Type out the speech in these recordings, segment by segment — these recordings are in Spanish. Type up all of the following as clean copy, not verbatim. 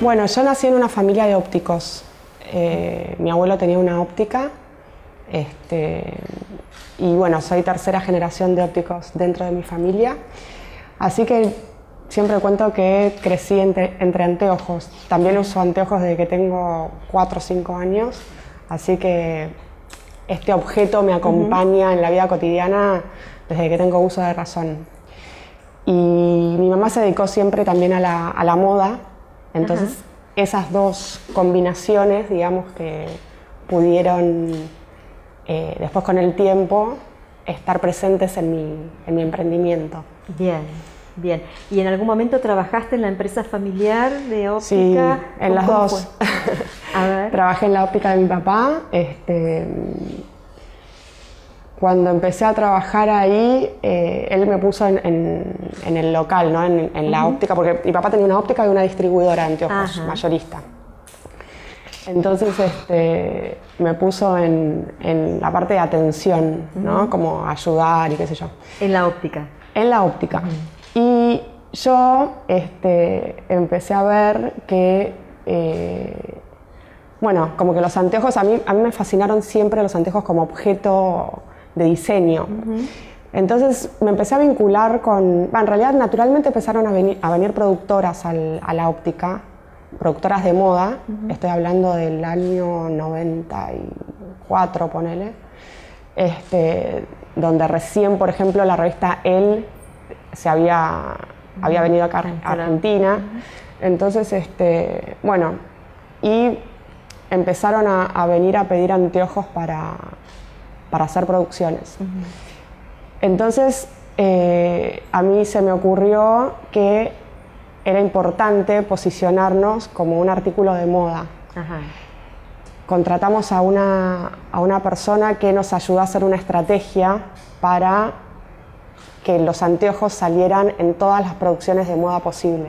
Bueno, yo nací en una familia de ópticos. Mi abuelo tenía una óptica, y bueno, soy tercera generación de ópticos dentro de mi familia. Así que siempre cuento que crecí entre anteojos. También uso anteojos desde que tengo 4 o 5 años, así que este objeto me acompaña en la vida cotidiana desde que tengo uso de razón. Y mi mamá se dedicó siempre también a la moda, entonces esas dos combinaciones, digamos, que pudieron después con el tiempo estar presentes en mi emprendimiento. Bien, bien. ¿Y en algún momento trabajaste en la empresa familiar de óptica? Sí, en las dos. A ver. Trabajé en la óptica de mi papá. Cuando empecé a trabajar ahí, él me puso en el local, ¿no? en la óptica, porque mi papá tenía una óptica y una distribuidora de anteojos, mayorista. Entonces me puso en la parte de atención, ¿no? Como ayudar y qué sé yo. En la óptica. En la óptica. Y yo empecé a ver que, bueno, como que los anteojos, a mí me fascinaron siempre los anteojos como objeto de diseño. Entonces me empecé a vincular con, en realidad naturalmente empezaron a venir productoras a la óptica, productoras de moda, estoy hablando del año 94, ponele, donde recién, por ejemplo, la revista Elle había venido acá a Argentina. Entonces, bueno, y empezaron a venir a pedir anteojos para hacer producciones. Entonces, a mí se me ocurrió que era importante posicionarnos como un artículo de moda. Contratamos a una persona que nos ayudó a hacer una estrategia para que los anteojos salieran en todas las producciones de moda posible.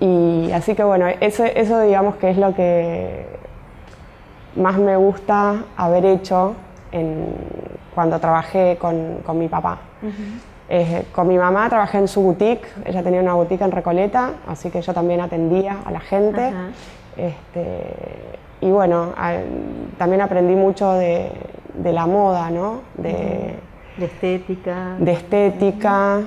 Y así que bueno, eso digamos que es lo que más me gusta haber hecho cuando trabajé con mi papá. Con mi mamá trabajé en su boutique, ella tenía una boutique en Recoleta, así que yo también atendía a la gente. Y bueno, también aprendí mucho de la moda, ¿no? De estética. De estética.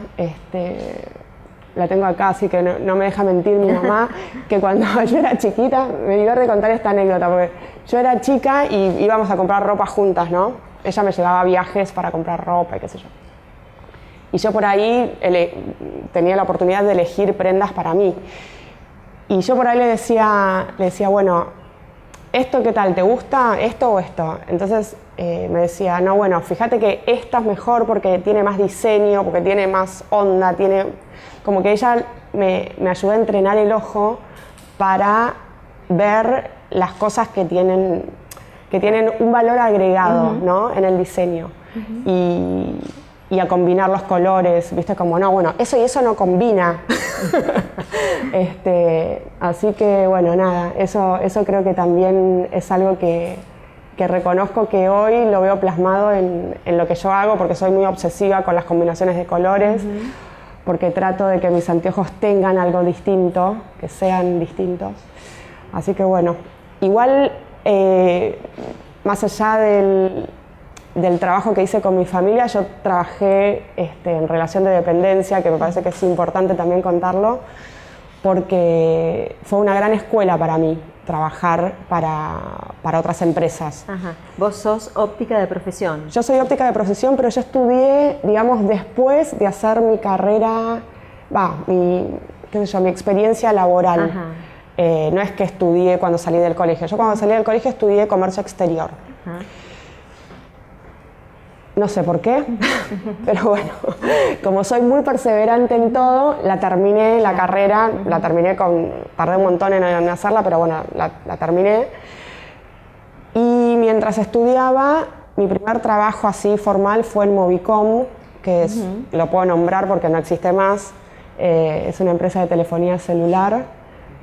La tengo acá, así que no me deja mentir mi mamá, que cuando yo era chiquita, me divierte contar esta anécdota, porque yo era chica y íbamos a comprar ropa juntas, ¿no? Ella me llevaba a viajes para comprar ropa y qué sé yo. Y yo por ahí tenía la oportunidad de elegir prendas para mí. Y yo por ahí le decía, bueno, ¿esto qué tal? ¿Te gusta esto o esto? Entonces me decía, no, bueno, fíjate que esta es mejor porque tiene más diseño, porque tiene más onda, como que ella me ayudó a entrenar el ojo para ver las cosas que tienen un valor agregado, ¿no? En el diseño. Y a combinar los colores, ¿viste? Como, no, bueno, eso y eso no combina. Así que, bueno, nada, eso creo que también es algo que reconozco que hoy lo veo plasmado en lo que yo hago, porque soy muy obsesiva con las combinaciones de colores, porque trato de que mis anteojos tengan algo distinto, que sean distintos. Así que, bueno, igual, más allá del trabajo que hice con mi familia, yo trabajé en relación de dependencia, que me parece que es importante también contarlo, porque fue una gran escuela para mí trabajar para otras empresas. ¿Vos sos óptica de profesión? Yo soy óptica de profesión, pero yo estudié, digamos, después de hacer mi carrera, mi experiencia laboral. No es que estudié cuando salí del colegio. Yo cuando salí del colegio estudié comercio exterior. No sé por qué, pero bueno, como soy muy perseverante en todo, la terminé, la carrera, tardé un montón en hacerla, pero bueno, la terminé. Y mientras estudiaba, mi primer trabajo así formal fue en Movicom, que lo puedo nombrar porque no existe más, es una empresa de telefonía celular,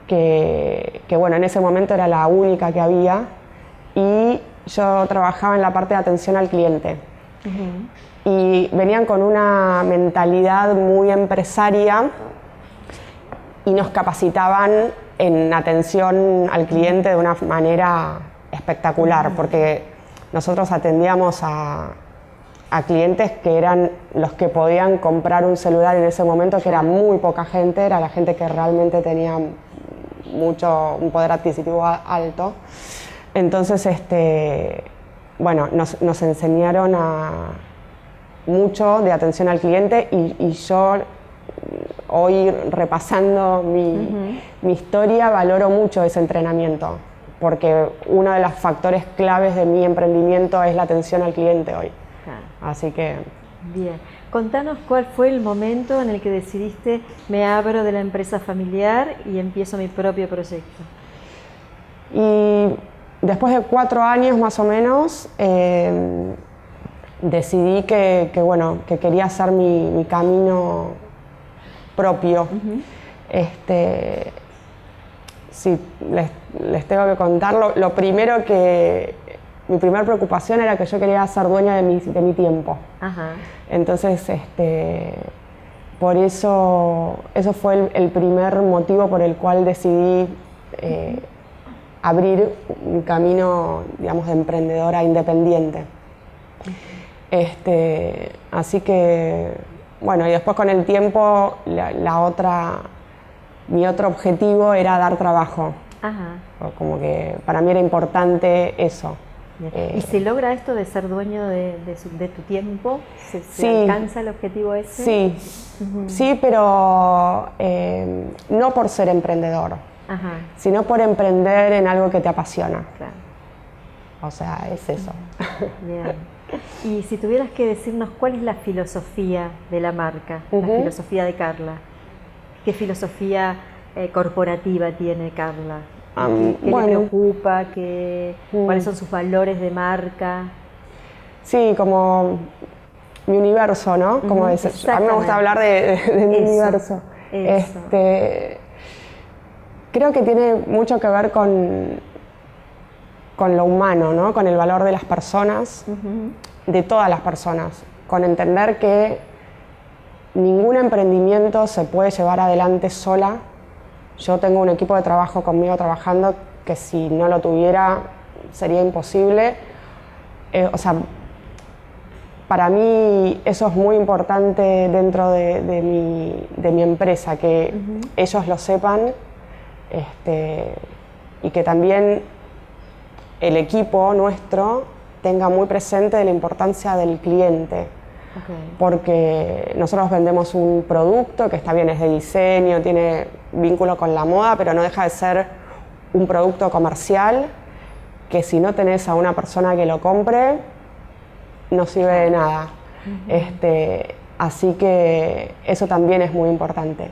que bueno, en ese momento era la única que había, y yo trabajaba en la parte de atención al cliente. Y venían con una mentalidad muy empresaria y nos capacitaban en atención al cliente de una manera espectacular, porque nosotros atendíamos a clientes que eran los que podían comprar un celular en ese momento, que era muy poca gente, era la gente que realmente tenía un poder adquisitivo alto. Entonces, bueno, nos enseñaron mucho de atención al cliente y yo hoy repasando mi historia valoro mucho ese entrenamiento, porque uno de los factores claves de mi emprendimiento es la atención al cliente hoy. Así que... Bien. Contanos cuál fue el momento en el que decidiste me abro de la empresa familiar y empiezo mi propio proyecto. Y después de 4 años más o menos, decidí que quería hacer mi camino propio. Si les tengo que contar, lo primero mi primera preocupación era que yo quería ser dueña de mi tiempo. Ajá. Entonces, por eso fue el primer motivo por el cual decidí abrir un camino, digamos, de emprendedora independiente. Así que, bueno, y después con el tiempo, mi otro objetivo era dar trabajo. Ajá. Como que para mí era importante eso. ¿Y se logra esto de ser dueño de tu tiempo? ¿Se alcanza el objetivo ese? Sí, sí, pero no por ser emprendedor, sino por emprender en algo que te apasiona. Claro. O sea, es eso. Bien. Y si tuvieras que decirnos cuál es la filosofía de la marca, la filosofía de Carla, ¿qué filosofía corporativa tiene Carla? ¿Qué le preocupa? ¿Cuáles son sus valores de marca? Sí, como mi universo, ¿no? Como a mí me gusta hablar de mi universo. Eso. Creo que tiene mucho que ver con lo humano, ¿no? Con el valor de las personas, de todas las personas, con entender que ningún emprendimiento se puede llevar adelante sola. Yo tengo un equipo de trabajo conmigo trabajando que si no lo tuviera sería imposible. O sea, para mí eso es muy importante dentro de mi empresa, que ellos lo sepan y que también el equipo nuestro tenga muy presente la importancia del cliente. Porque nosotros vendemos un producto que está bien, es de diseño, tiene vínculo con la moda, pero no deja de ser un producto comercial que si no tenés a una persona que lo compre, no sirve de nada. Así que eso también es muy importante.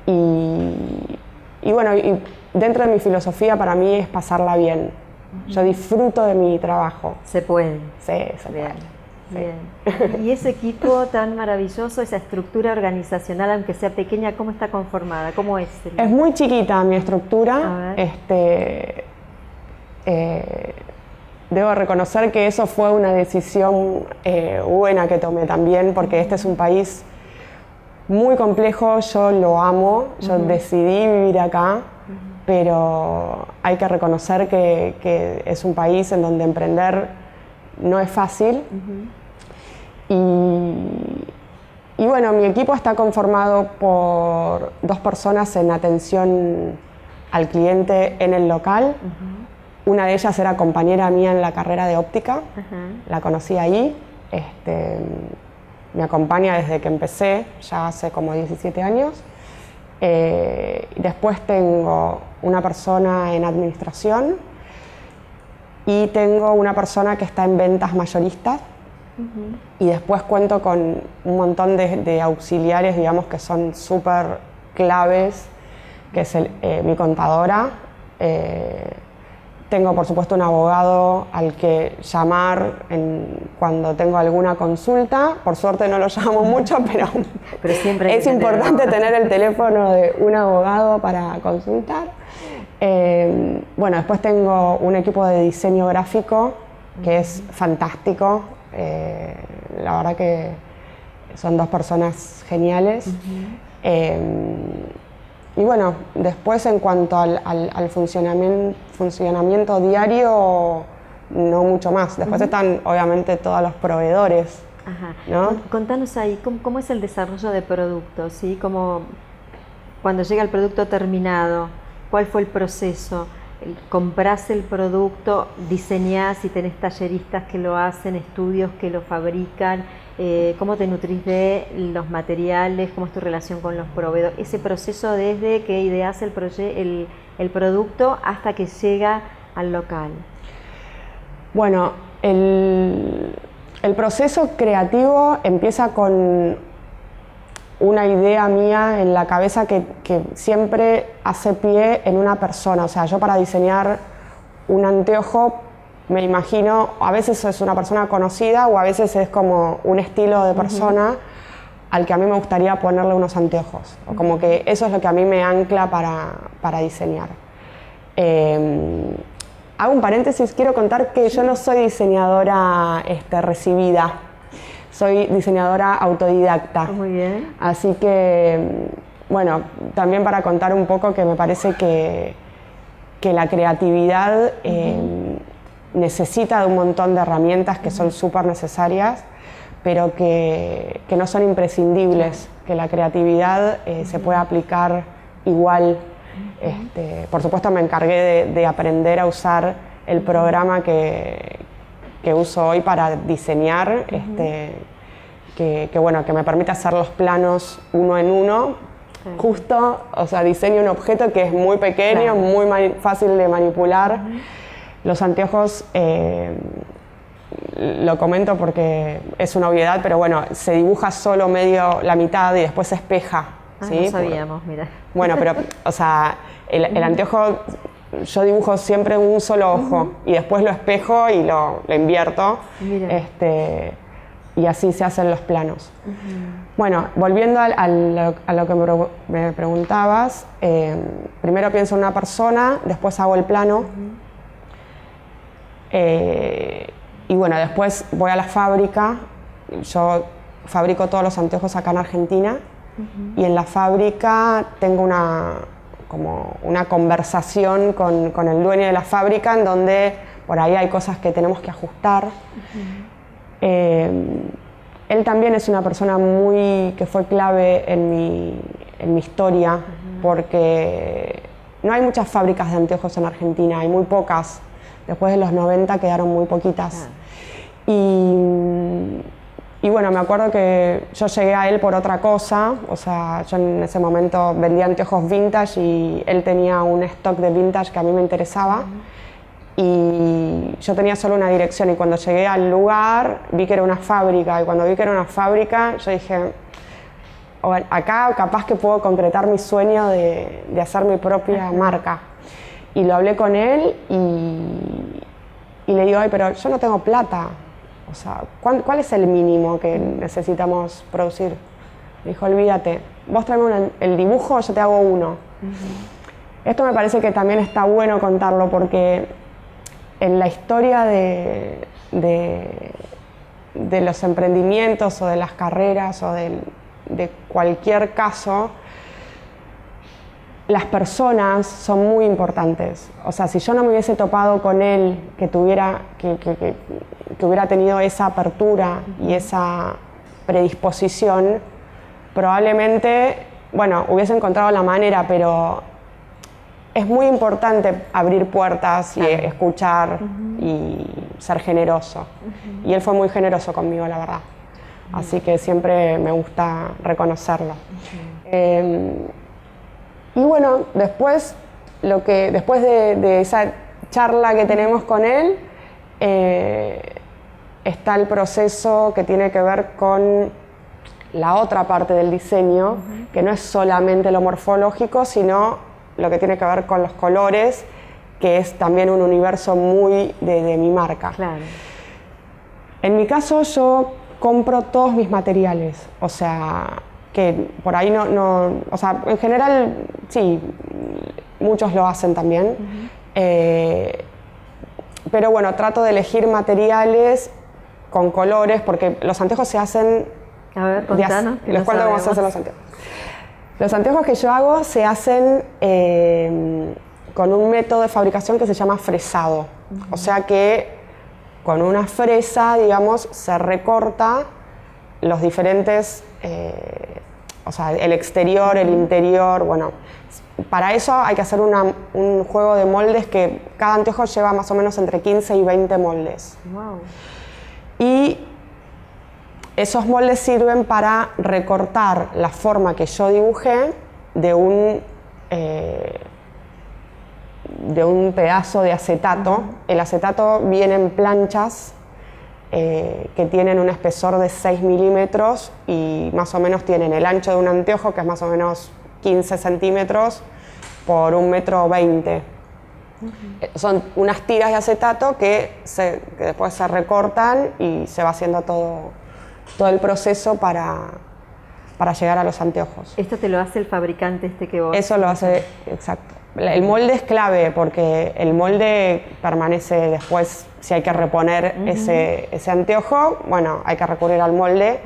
Y bueno, y dentro de mi filosofía para mí es pasarla bien. Yo disfruto de mi trabajo. Se puede. Sí, se puede. Bien. Y ese equipo tan maravilloso, esa estructura organizacional, aunque sea pequeña, ¿cómo está conformada? ¿Cómo es? Es muy chiquita mi estructura. Debo reconocer que eso fue una decisión buena que tomé también, porque este es un país muy complejo, yo lo amo, yo decidí vivir acá, pero hay que reconocer que es un país en donde emprender no es fácil. Y bueno, mi equipo está conformado por 2 personas en atención al cliente en el local. Una de ellas era compañera mía en la carrera de óptica, la conocí ahí. Me acompaña desde que empecé, ya hace como 17 años. Después tengo una persona en administración y tengo una persona que está en ventas mayoristas. Y después cuento con un montón de auxiliares, digamos, que son súper claves, que es mi contadora. Tengo, por supuesto, un abogado al que llamar cuando tengo alguna consulta. Por suerte no lo llamo mucho, pero siempre es importante tener el teléfono de un abogado para consultar. Bueno, después tengo un equipo de diseño gráfico que es fantástico. La verdad que son 2 personas geniales. Y bueno, después en cuanto al funcionamiento diario, no mucho más. Después están obviamente todos los proveedores. Ajá. ¿No? Contanos ahí, ¿cómo es el desarrollo de productos? ¿Sí? Como cuando llega el producto terminado, ¿cuál fue el proceso? ¿Comprás el producto, diseñás y tenés talleristas que lo hacen, estudios que lo fabrican? ¿Cómo te nutrís de los materiales? ¿Cómo es tu relación con los proveedores? Ese proceso desde que ideas el producto hasta que llega al local. Bueno, el proceso creativo empieza con una idea mía en la cabeza que siempre hace pie en una persona. O sea, yo para diseñar un anteojo me imagino, a veces es una persona conocida o a veces es como un estilo de persona al que a mí me gustaría ponerle unos anteojos. O como que eso es lo que a mí me ancla para diseñar. Hago un paréntesis, quiero contar que yo no soy diseñadora recibida, soy diseñadora autodidacta. Muy bien. Así que, bueno, también para contar un poco que me parece que la creatividad necesita de un montón de herramientas que son súper necesarias, pero que no son imprescindibles, que la creatividad se puede aplicar igual. Por supuesto me encargué de aprender a usar el programa que uso hoy para diseñar, que me permite hacer los planos uno en uno, justo, o sea, diseño un objeto que es muy pequeño, muy fácil de manipular. Los anteojos, lo comento porque es una obviedad, pero bueno, se dibuja solo la mitad y después se espeja. ¿Sí? No sabíamos, mira. Bueno, pero, o sea, el anteojo, yo dibujo siempre un solo ojo y después lo espejo y lo invierto. Y así se hacen los planos. Bueno, volviendo a lo que me preguntabas, primero pienso en una persona, después hago el plano. Y bueno, después voy a la fábrica. Yo fabrico todos los anteojos acá en Argentina. Y en la fábrica tengo una conversación con el dueño de la fábrica en donde por ahí hay cosas que tenemos que ajustar. Él también es una persona que fue clave en mi historia, porque no hay muchas fábricas de anteojos en Argentina, hay muy pocas. Después de los 90 quedaron muy poquitas. Y bueno, me acuerdo que yo llegué a él por otra cosa, o sea, yo en ese momento vendía anteojos vintage y él tenía un stock de vintage que a mí me interesaba. Y yo tenía solo una dirección y cuando llegué al lugar vi que era una fábrica y cuando vi que era una fábrica yo dije, acá capaz que puedo concretar mi sueño de hacer mi propia marca. Y lo hablé con él y le digo, pero yo no tengo plata. O sea, ¿cuál es el mínimo que necesitamos producir? Me dijo, olvídate, vos tráeme el dibujo, yo te hago uno. Esto me parece que también está bueno contarlo porque en la historia de los emprendimientos o de las carreras o de cualquier caso, las personas son muy importantes. O sea, si yo no me hubiese topado con él, que hubiera tenido esa apertura y esa predisposición, probablemente, bueno, hubiese encontrado la manera, pero es muy importante abrir puertas y escuchar y ser generoso. Y él fue muy generoso conmigo, la verdad. Así que siempre me gusta reconocerlo. Y bueno, después de esa charla que tenemos con él, está el proceso que tiene que ver con la otra parte del diseño, que no es solamente lo morfológico, sino lo que tiene que ver con los colores, que es también un universo muy de mi marca. Claro. En mi caso, yo compro todos mis materiales, o sea, que por ahí o sea, en general, sí, muchos lo hacen también, pero bueno, trato de elegir materiales con colores, porque los anteojos se hacen... A ver, contanos. Les cuento cómo se hacen los anteojos. Los anteojos que yo hago se hacen con un método de fabricación que se llama fresado. O sea que con una fresa, digamos, se recorta los diferentes, o sea, el exterior, el interior, bueno. Para eso hay que hacer un juego de moldes que cada anteojo lleva más o menos entre 15 y 20 moldes. Wow. Y esos moldes sirven para recortar la forma que yo dibujé de un pedazo de acetato. El acetato viene en planchas que tienen un espesor de 6 milímetros y más o menos tienen el ancho de un anteojo, que es más o menos 15 centímetros por 1,20 m. Son unas tiras de acetato que después se recortan y se va haciendo todo el proceso para llegar a los anteojos. ¿Esto te lo hace el fabricante que vos? Eso lo hace, exacto. El molde es clave porque el molde permanece después, si hay que reponer ese anteojo, bueno, hay que recurrir al molde.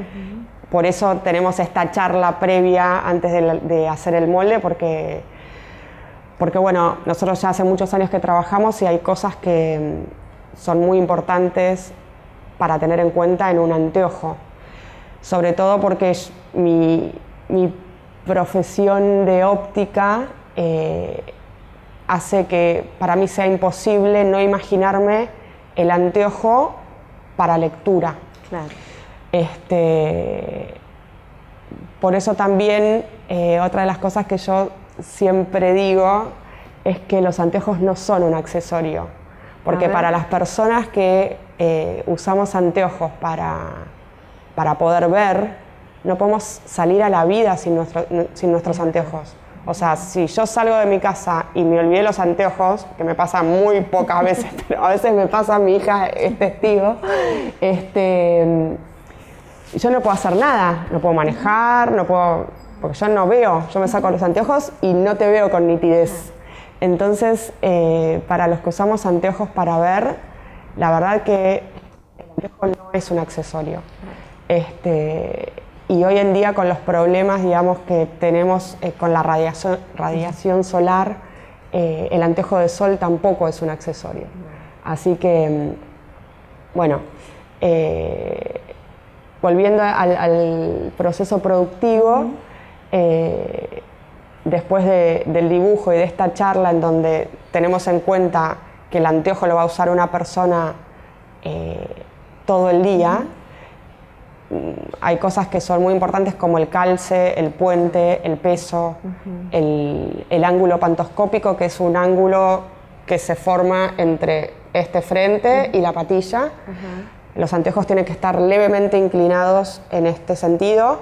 Por eso tenemos esta charla previa antes de hacer el molde, porque bueno, nosotros ya hace muchos años que trabajamos y hay cosas que son muy importantes para tener en cuenta en un anteojo. Sobre todo porque mi profesión de óptica hace que para mí sea imposible no imaginarme el anteojo para lectura. Claro. Por eso también otra de las cosas que yo siempre digo es que los anteojos no son un accesorio, porque para las personas que usamos anteojos para poder ver, no podemos salir a la vida sin nuestros anteojos. O sea, si yo salgo de mi casa y me olvidé los anteojos, que me pasa muy pocas veces, pero a veces me pasa, mi hija es testigo, yo no puedo hacer nada, no puedo manejar, porque yo no veo, yo me saco los anteojos y no te veo con nitidez. Entonces, para los que usamos anteojos para ver, la verdad que el anteojo no es un accesorio. Y hoy en día con los problemas, digamos, que tenemos con la radiación solar, el anteojo de sol tampoco es un accesorio. Así que, bueno, volviendo al proceso productivo, después del dibujo y de esta charla en donde tenemos en cuenta que el anteojo lo va a usar una persona todo el día, hay cosas que son muy importantes como el calce, el puente, el peso, el ángulo pantoscópico, que es un ángulo que se forma entre este frente y la patilla. Los anteojos tienen que estar levemente inclinados en este sentido,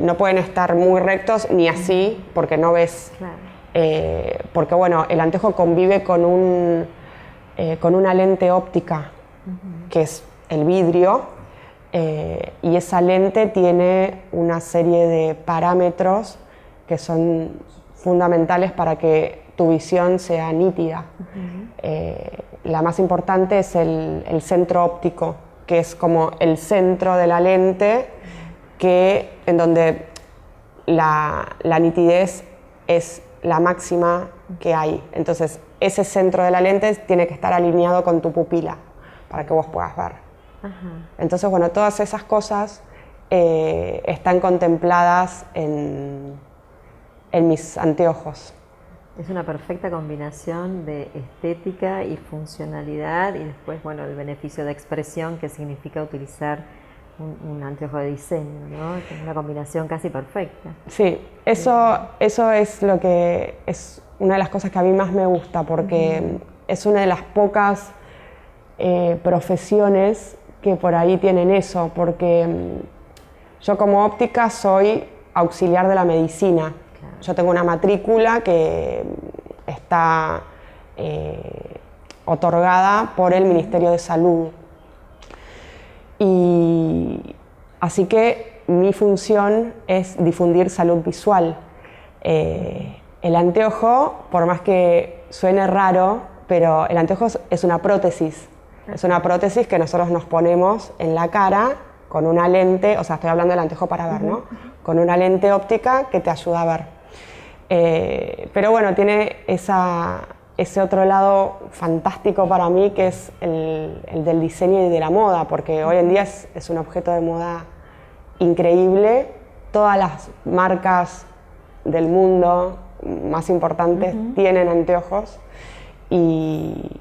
no pueden estar muy rectos ni así porque no ves, porque bueno, el anteojo convive con una lente óptica que es el vidrio. Y esa lente tiene una serie de parámetros que son fundamentales para que tu visión sea nítida. La más importante es el centro óptico, que es como el centro de la lente, en donde la nitidez es la máxima que hay. Entonces, ese centro de la lente tiene que estar alineado con tu pupila para que vos puedas ver. Entonces, bueno, todas esas cosas están contempladas en mis anteojos. Es una perfecta combinación de estética y funcionalidad y después, bueno, el beneficio de expresión que significa utilizar un anteojo de diseño, ¿no? Es una combinación casi perfecta. Sí, eso es lo que es una de las cosas que a mí más me gusta, porque es una de las pocas profesiones que por ahí tienen eso, porque yo como óptica soy auxiliar de la medicina. Claro. Yo tengo una matrícula que está otorgada por el Ministerio de Salud. Y así que mi función es difundir salud visual. El anteojo, por más que suene raro, pero el anteojo es una prótesis. Es una prótesis que nosotros nos ponemos en la cara con una lente, o sea, estoy hablando del anteojo para ver, ¿no? con una lente óptica que te ayuda a ver. Pero bueno, tiene ese otro lado fantástico para mí, que es el del diseño y de la moda, porque hoy en día es un objeto de moda increíble. Todas las marcas del mundo más importantes tienen anteojos y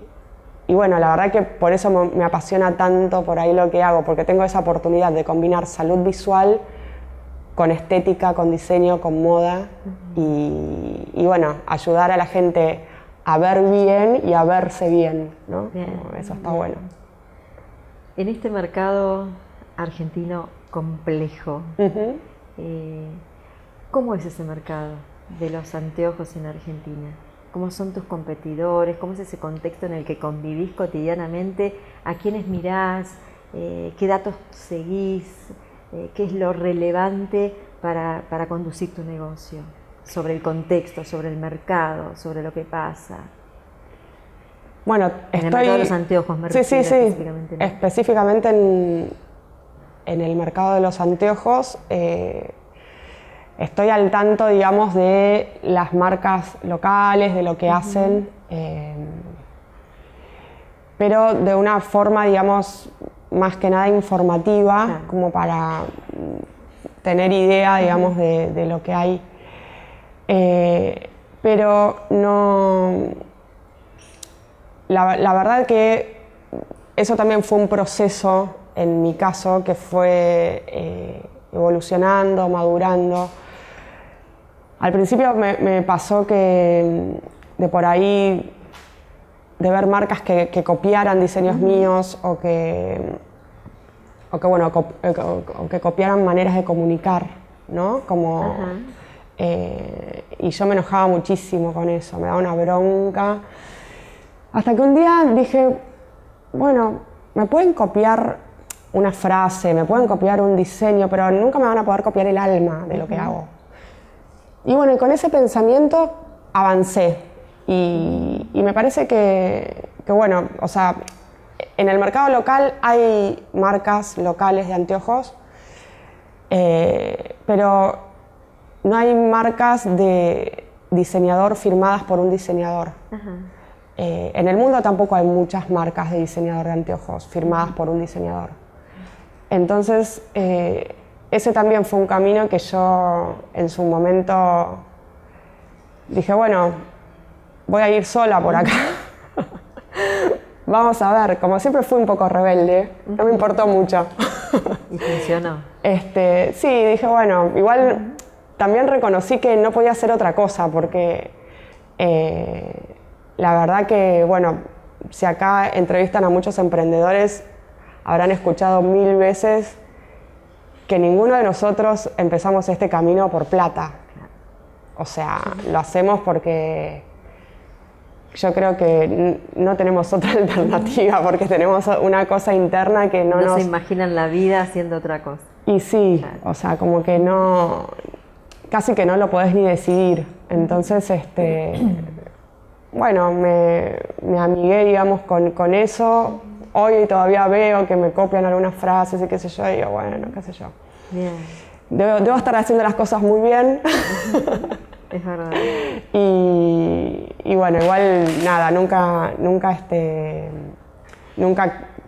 bueno, la verdad que por eso me apasiona tanto por ahí lo que hago, porque tengo esa oportunidad de combinar salud visual con estética, con diseño, con moda y bueno, ayudar a la gente a ver bien y a verse bien, ¿no? Bien, eso está bueno. En este mercado argentino complejo, ¿cómo es ese mercado de los anteojos en Argentina? ¿Cómo son tus competidores? ¿Cómo es ese contexto en el que convivís cotidianamente? ¿A quiénes mirás? ¿Qué datos seguís? ¿Qué es lo relevante para conducir tu negocio? Sobre el contexto, sobre el mercado, sobre lo que pasa. Bueno, en el mercado de los anteojos, me refiero específicamente, ¿no? Específicamente en el mercado de los anteojos, estoy al tanto, digamos, de las marcas locales, de lo que hacen, pero de una forma, digamos, más que nada informativa, claro, como para tener idea, digamos, de lo que hay. Pero no... La verdad que eso también fue un proceso, en mi caso, que fue evolucionando, madurando. Al principio me pasó que de por ahí, de ver marcas que copiaran diseños míos o que copiaran maneras de comunicar, ¿no? Como, y yo me enojaba muchísimo con eso, me daba una bronca. Hasta que un día dije, bueno, me pueden copiar una frase, me pueden copiar un diseño, pero nunca me van a poder copiar el alma de lo que hago. Y bueno, y con ese pensamiento avancé. Y me parece que bueno, o sea, en el mercado local hay marcas locales de anteojos, pero no hay marcas de diseñador firmadas por un diseñador. En el mundo tampoco hay muchas marcas de diseñador de anteojos firmadas por un diseñador. Entonces, ese también fue un camino que yo en su momento dije, bueno, voy a ir sola por acá. Vamos a ver, como siempre fui un poco rebelde, no me importó mucho. ¿Y funcionó? Sí, dije, bueno, igual también reconocí que no podía hacer otra cosa, porque la verdad que, bueno, si acá entrevistan a muchos emprendedores, habrán escuchado 1000 veces que ninguno de nosotros empezamos este camino por plata. O sea, lo hacemos porque yo creo que no tenemos otra alternativa, porque tenemos una cosa interna que no se imaginan la vida haciendo otra cosa. Y sí, claro. O sea, como que no, casi que no lo podés ni decidir. Entonces, bueno, me amigué, digamos, con eso. Hoy todavía veo que me copian algunas frases y qué sé yo, y digo, bueno, qué sé yo. Bien. Debo estar haciendo las cosas muy bien. Es verdad. Y bueno, igual nada, nunca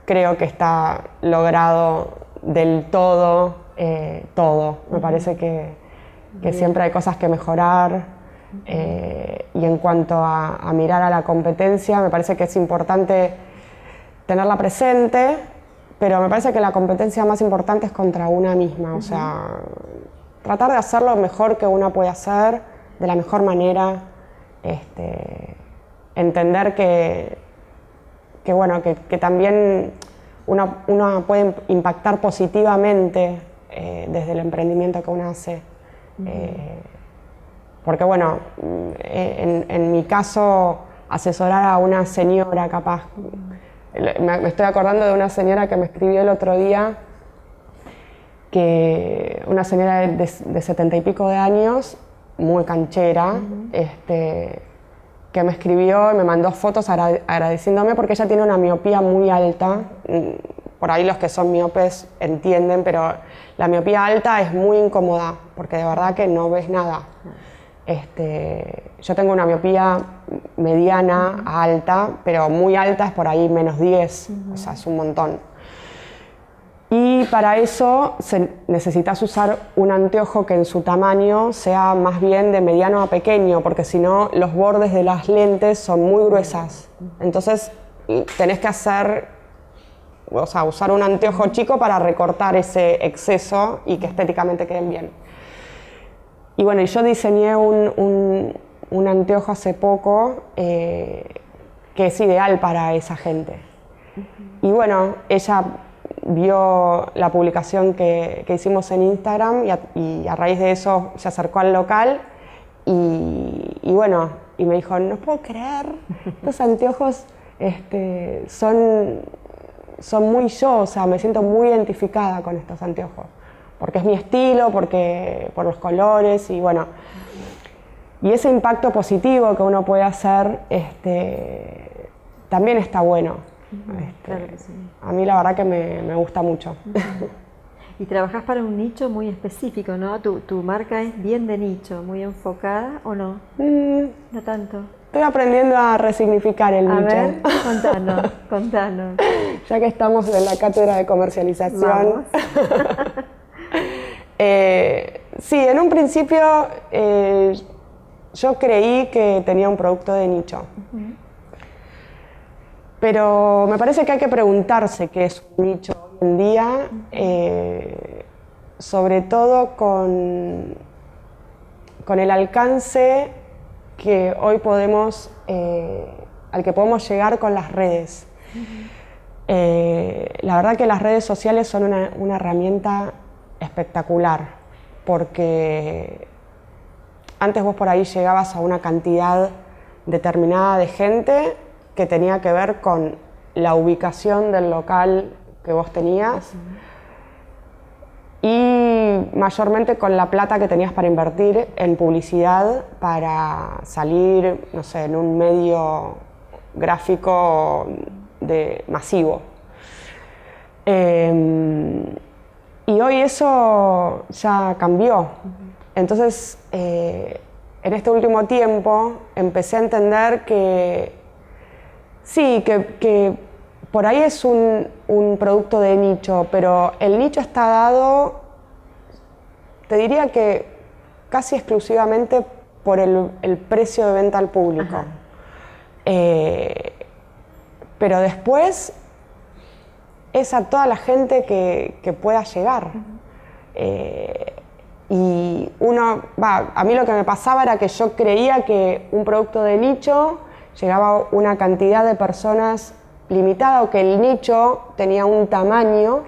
creo que está logrado del todo todo. Me parece que siempre hay cosas que mejorar. Y en cuanto a mirar a la competencia, me parece que es importante tenerla presente, pero me parece que la competencia más importante es contra una misma. O sea, tratar de hacer lo mejor que una puede hacer, de la mejor manera, entender que también uno puede impactar positivamente desde el emprendimiento que uno hace. Porque bueno, en mi caso, asesorar a una señora capaz, me estoy acordando de una señora que me escribió el otro día, una señora de 70 y pico de años, muy canchera, que me escribió y me mandó fotos agradeciéndome porque ella tiene una miopía muy alta, por ahí los que son miopes entienden, pero la miopía alta es muy incómoda, porque de verdad que no ves nada. Yo tengo una miopía mediana a alta, pero muy alta es por ahí -10, o sea, es un montón. Y para eso necesitas usar un anteojo que en su tamaño sea más bien de mediano a pequeño, porque si no los bordes de las lentes son muy gruesas. Entonces tenés que usar un anteojo chico para recortar ese exceso y que estéticamente queden bien. Y bueno, yo diseñé un anteojo hace poco que es ideal para esa gente. Y bueno, ella vio la publicación que hicimos en Instagram y a raíz de eso se acercó al local y bueno, y me dijo, no puedo creer, estos anteojos son muy yo, o sea, me siento muy identificada con estos anteojos, porque es mi estilo, por los colores y bueno, y ese impacto positivo que uno puede hacer también está bueno. Claro que sí. A mí la verdad que me gusta mucho. Y trabajas para un nicho muy específico, ¿no? ¿Tu marca es bien de nicho, muy enfocada o no? No tanto. Estoy aprendiendo a resignificar el nicho. A ver, contanos. Ya que estamos en la cátedra de comercialización. Sí, en un principio yo creí que tenía un producto de nicho. Pero me parece que hay que preguntarse qué es un nicho hoy en día, sobre todo con el alcance que hoy al que podemos llegar con las redes. La verdad que las redes sociales son una herramienta espectacular, porque antes vos por ahí llegabas a una cantidad determinada de gente que tenía que ver con la ubicación del local que vos tenías y mayormente con la plata que tenías para invertir en publicidad para salir, no sé, en un medio gráfico masivo. Y hoy eso ya cambió. Entonces, en este último tiempo empecé a entender que sí, que por ahí es un producto de nicho, pero el nicho está dado, te diría que casi exclusivamente por el precio de venta al público. Pero después es a toda la gente que pueda llegar. Y a mí lo que me pasaba era que yo creía que un producto de nicho llegaba a una cantidad de personas limitada o que el nicho tenía un tamaño,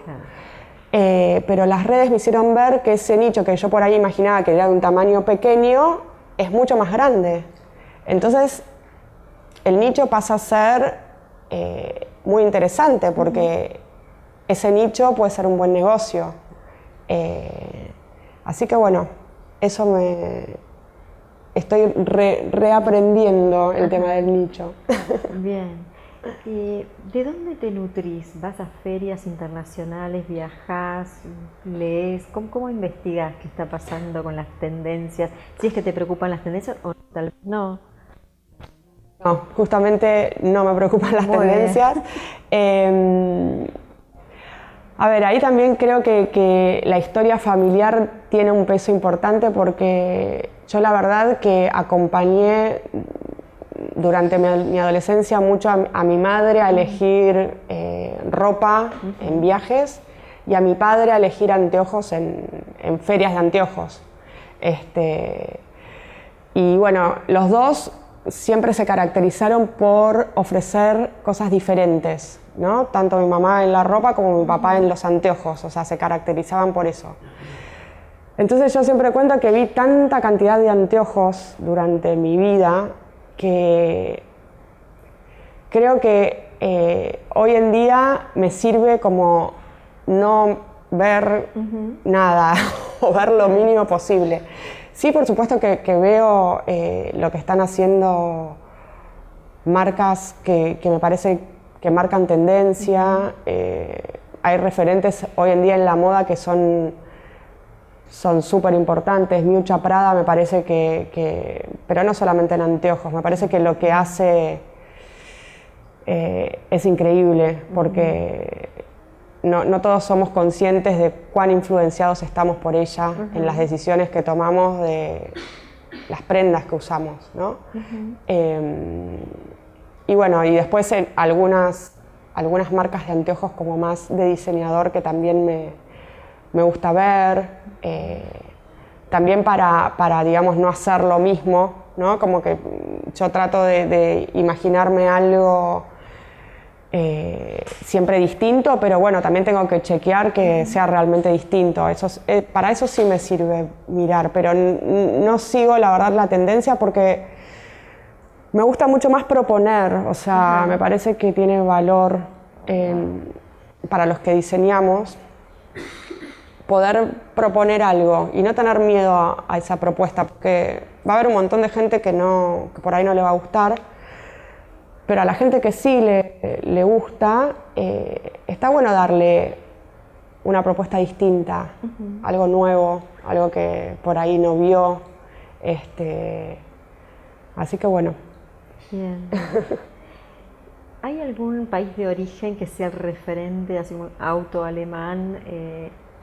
pero las redes me hicieron ver que ese nicho que yo por ahí imaginaba que era de un tamaño pequeño es mucho más grande. Entonces el nicho pasa a ser muy interesante porque ese nicho puede ser un buen negocio. Así que bueno, eso estoy reaprendiendo el tema del nicho. Bien. ¿De dónde te nutrís? ¿Vas a ferias internacionales, viajás, lees? ¿Cómo investigás qué está pasando con las tendencias? Si es que te preocupan las tendencias o tal vez no. No, justamente no me preocupan las tendencias. A ver, ahí también creo que la historia familiar tiene un peso importante porque yo la verdad que acompañé durante mi adolescencia mucho a mi madre a elegir ropa en viajes y a mi padre a elegir anteojos en ferias de anteojos. Y bueno, los dos siempre se caracterizaron por ofrecer cosas diferentes, ¿no? Tanto mi mamá en la ropa como mi papá en los anteojos, o sea, se caracterizaban por eso. Entonces yo siempre cuento que vi tanta cantidad de anteojos durante mi vida que creo que hoy en día me sirve como no ver nada o ver lo mínimo posible. Sí, por supuesto que veo lo que están haciendo marcas que me parece que marcan tendencia. hay referentes hoy en día en la moda que son súper importantes. Miuccia Prada me parece pero no solamente en anteojos, me parece que lo que hace es increíble, porque no todos somos conscientes de cuán influenciados estamos por ella en las decisiones que tomamos de las prendas que usamos, ¿no? Y bueno, y después algunas marcas de anteojos como más de diseñador que también me gusta ver, también para digamos, no hacer lo mismo, ¿no? Como que yo trato de imaginarme algo siempre distinto, pero bueno, también tengo que chequear que sea realmente distinto. Para eso sí me sirve mirar, pero no sigo, la verdad, la tendencia porque me gusta mucho más proponer, o sea, me parece que tiene valor para los que diseñamos poder proponer algo y no tener miedo a esa propuesta, porque va a haber un montón de gente que por ahí no le va a gustar, pero a la gente que sí le gusta, está bueno darle una propuesta distinta, algo nuevo, algo que por ahí no vio. Así que bueno. Bien. ¿Hay algún país de origen que sea el referente, así como auto alemán,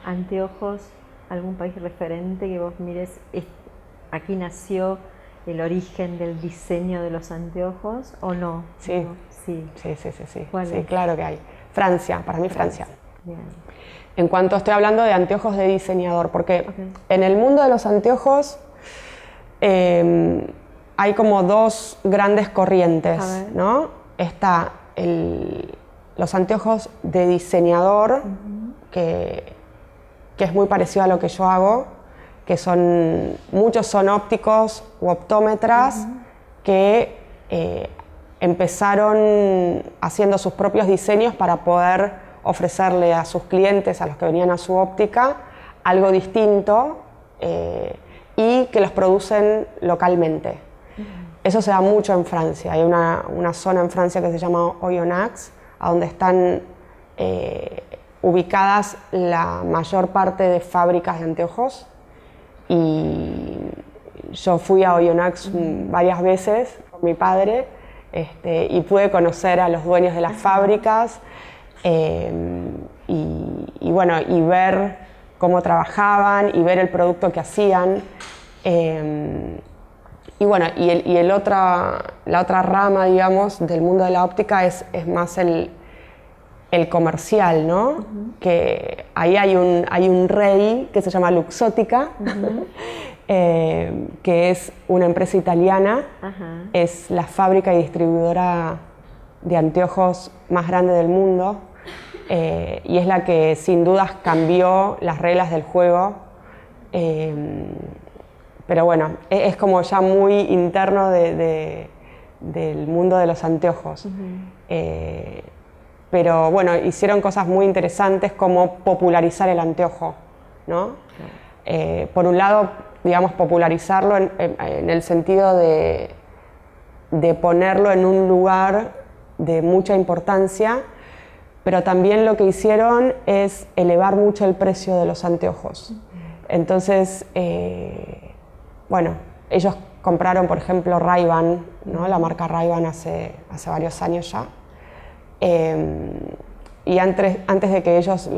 anteojos, algún país referente que vos mires, aquí nació el origen del diseño de los anteojos o no? Sí, ¿no? Sí. Sí, ¿Cuál es? Claro que hay. Francia, para mí Francia. Bien. En cuanto estoy hablando de anteojos de diseñador, porque en el mundo de los anteojos hay como dos grandes corrientes, ¿no? Está los anteojos de diseñador, que es muy parecido a lo que yo hago, que muchos son ópticos u optómetras que empezaron haciendo sus propios diseños para poder ofrecerle a sus clientes, a los que venían a su óptica, algo distinto y que los producen localmente. Eso se da mucho en Francia. Hay una zona en Francia que se llama Oyonnax, a donde están ubicadas la mayor parte de fábricas de anteojos. Y yo fui a Oyonnax varias veces con mi padre y pude conocer a los dueños de las fábricas y bueno, y ver cómo trabajaban y ver el producto que hacían. Y bueno, la otra rama, digamos, del mundo de la óptica es más el comercial, ¿no? Que ahí hay un rey que se llama Luxottica, que es una empresa italiana, es la fábrica y distribuidora de anteojos más grande del mundo, y es la que sin dudas cambió las reglas del juego. Pero bueno, es como ya muy interno del mundo de los anteojos. Pero bueno, hicieron cosas muy interesantes como popularizar el anteojo, ¿no? Por un lado, digamos, popularizarlo en el sentido de ponerlo en un lugar de mucha importancia, pero también lo que hicieron es elevar mucho el precio de los anteojos. Entonces, bueno, ellos compraron, por ejemplo, Ray-Ban, ¿no? La marca Ray-Ban hace varios años ya. Y antes de que ellos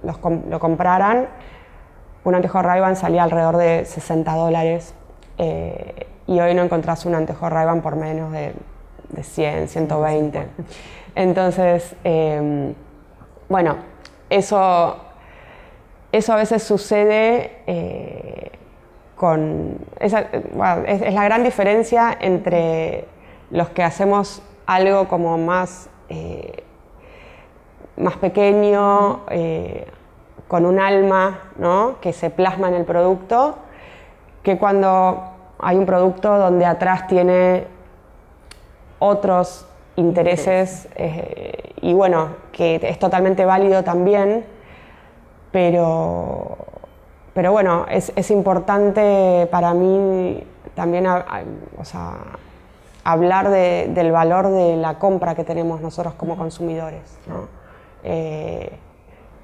lo compraran, un anteojo Ray-Ban salía alrededor de $60, y hoy no encontrás un anteojo Ray-Ban por menos de 100, 120. Entonces, bueno, eso a veces sucede es la gran diferencia entre los que hacemos algo como más pequeño, con un alma, ¿no? Que se plasma en el producto, que cuando hay un producto donde atrás tiene otros intereses, y bueno, que es totalmente válido también, pero bueno, es importante para mí también hablar del valor de la compra que tenemos nosotros como consumidores, ¿no?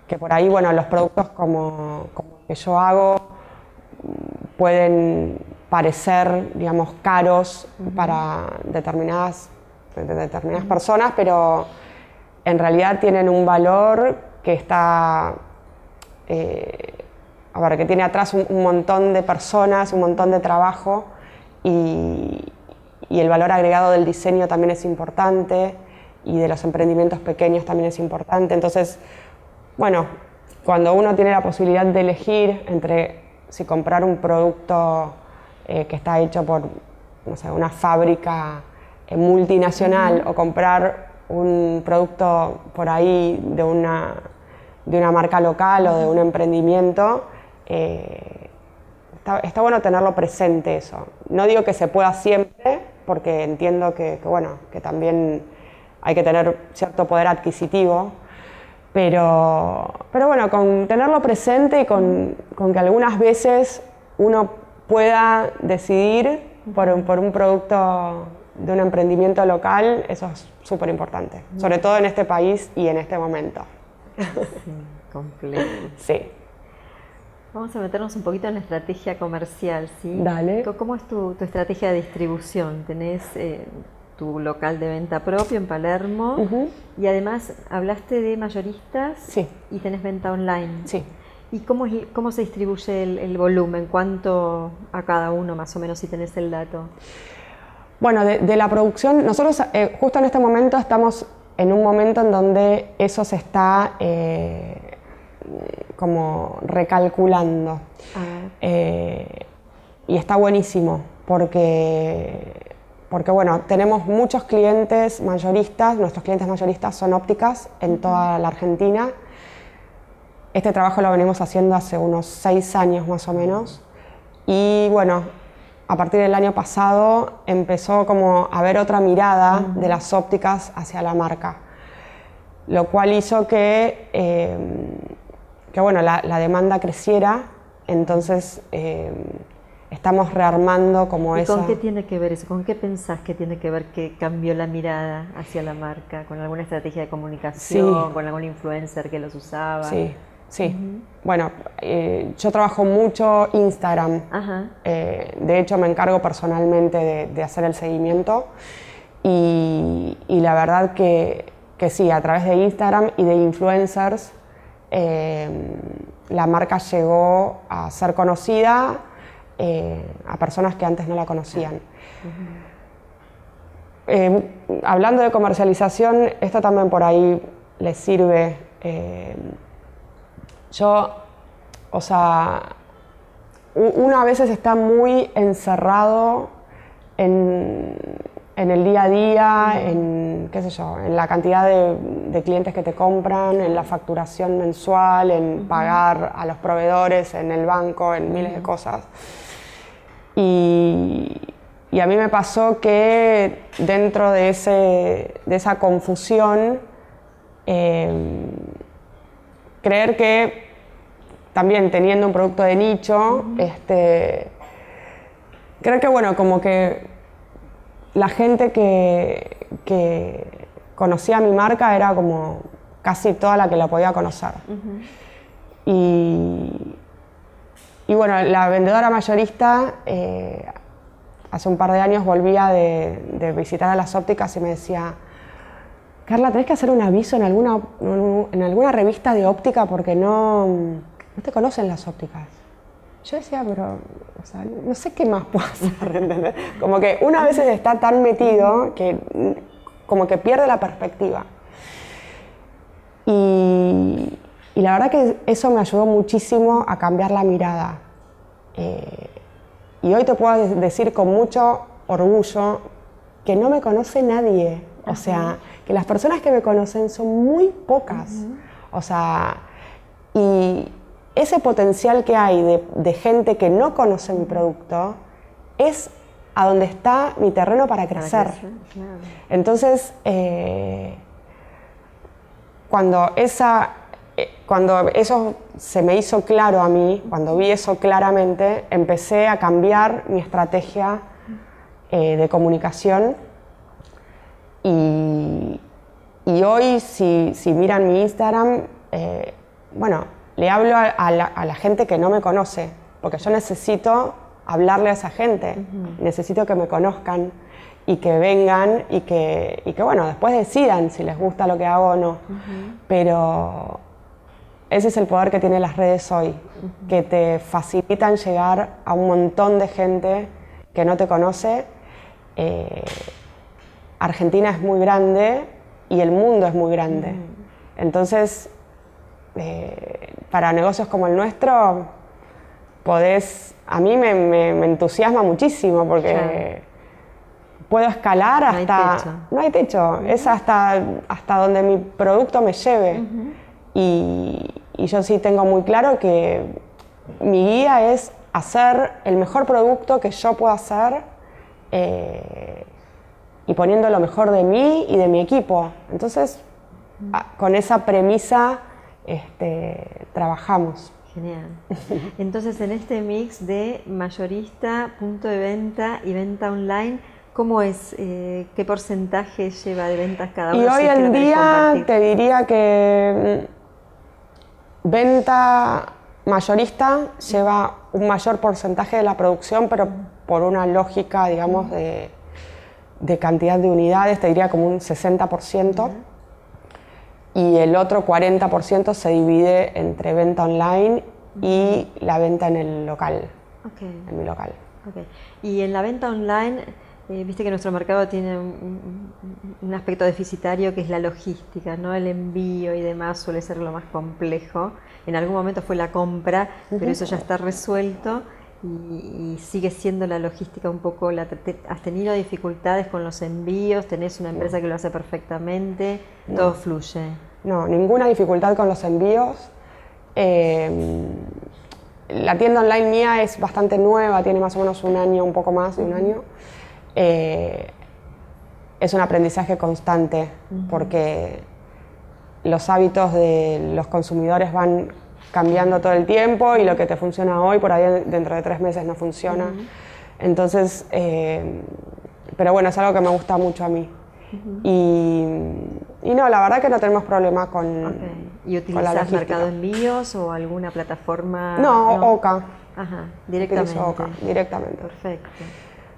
que por ahí, bueno, los productos como que yo hago pueden parecer, digamos, caros para determinadas personas, pero en realidad tienen un valor que está, que tiene atrás un montón de personas, un montón de trabajo, y el valor agregado del diseño también es importante, y de los emprendimientos pequeños también es importante. Entonces, bueno, cuando uno tiene la posibilidad de elegir entre si comprar un producto que está hecho por, no sé, una fábrica multinacional, o comprar un producto por ahí de una marca local o de un emprendimiento, está bueno tenerlo presente eso. No digo que se pueda siempre, porque entiendo que también hay que tener cierto poder adquisitivo, pero bueno, con tenerlo presente y con que algunas veces uno pueda decidir por un producto de un emprendimiento local, eso es súper importante, sobre todo en este país y en este momento. Sí, completo. Sí. Vamos a meternos un poquito en la estrategia comercial, ¿sí? Dale. ¿Cómo es tu estrategia de distribución? ¿Tenés tu local de venta propio en Palermo? Y además hablaste de mayoristas. Sí. Y tenés venta online. Sí. ¿Y cómo se distribuye el volumen? ¿Cuánto a cada uno, más o menos, si tenés el dato? Bueno, de la producción, nosotros justo en este momento estamos en un momento en donde eso se está como recalculando. Y está buenísimo porque bueno, tenemos muchos clientes mayoristas, nuestros clientes mayoristas son ópticas en toda la Argentina. Este trabajo lo venimos haciendo hace unos 6 años más o menos, y bueno, a partir del año pasado empezó como a haber otra mirada de las ópticas hacia la marca, lo cual hizo que bueno, la demanda creciera. Entonces estamos rearmando como esa... ¿Y con qué tiene que ver eso? ¿Con qué pensás que tiene que ver que cambió la mirada hacia la marca? ¿Con alguna estrategia de comunicación? Sí. ¿Con algún influencer que los usaba? Sí, sí. Bueno, yo trabajo mucho Instagram. De hecho, me encargo personalmente de hacer el seguimiento. Y la verdad que sí, a través de Instagram y de influencers, la marca llegó a ser conocida a personas que antes no la conocían. Hablando de comercialización, esto también por ahí les sirve. Uno a veces está muy encerrado en el día a día, en la cantidad de clientes que te compran, en la facturación mensual, en pagar a los proveedores, en el banco, en miles de cosas. Y a mí me pasó que dentro de esa confusión, creer que también teniendo un producto de nicho, creo que bueno, como que la gente que conocía mi marca era como casi toda la que la podía conocer. Y bueno, la vendedora mayorista hace un par de años volvía de visitar a las ópticas y me decía: Carla, tenés que hacer un aviso en alguna revista de óptica porque no te conocen las ópticas. Yo decía, pero no sé qué más puedo hacer, ¿entendés? Como que una vez está tan metido que como que pierde la perspectiva. Y la verdad que eso me ayudó muchísimo a cambiar la mirada. Y hoy te puedo decir con mucho orgullo que no me conoce nadie. O sea, que las personas que me conocen son muy pocas. O sea, y ese potencial que hay de gente que no conoce mi producto es a donde está mi terreno para crecer. Claro. Entonces, cuando eso se me hizo claro a mí, cuando vi eso claramente, empecé a cambiar mi estrategia de comunicación. Y hoy, si miran mi Instagram, bueno, le hablo a la gente que no me conoce, porque yo necesito hablarle a esa gente, necesito que me conozcan y que vengan y que bueno, después decidan si les gusta lo que hago o no. Pero ese es el poder que tienen las redes hoy, que te facilitan llegar a un montón de gente que no te conoce. Argentina es muy grande y el mundo es muy grande. Entonces, para negocios como el nuestro, a mí me entusiasma muchísimo porque puedo escalar hasta... No hay techo, es hasta donde mi producto me lleve. Y yo sí tengo muy claro que mi guía es hacer el mejor producto que yo pueda hacer y poniendo lo mejor de mí y de mi equipo. Entonces, con esa premisa trabajamos. Genial. Entonces, en este mix de mayorista, punto de venta y venta online, ¿cómo es? ¿Qué porcentaje lleva de ventas cada uno? Y hoy en día te diría que venta mayorista lleva un mayor porcentaje de la producción, pero por una lógica, digamos, de cantidad de unidades, te diría como un 60%. Y el otro 40% se divide entre venta online y la venta en el local, en mi local. Y en la venta online, viste que nuestro mercado tiene un aspecto deficitario que es la logística, ¿no? El envío y demás suele ser lo más complejo. En algún momento fue la compra, pero eso ya está resuelto y sigue siendo la logística un poco... ¿Has tenido dificultades con los envíos? ¿Tenés una empresa que lo hace perfectamente? ¿Todo fluye? No, ninguna dificultad con los envíos. La tienda online mía es bastante nueva, tiene más o menos un año, un poco más de un año. Es un aprendizaje constante porque los hábitos de los consumidores van cambiando todo el tiempo y lo que te funciona hoy, por ahí dentro de 3 meses no funciona. Entonces, pero bueno, es algo que me gusta mucho a mí. Y no, la verdad que no tenemos problema con ¿Y utilizas Mercado Envíos o alguna plataforma? No, Oca. Directamente. Oca, directamente. Perfecto.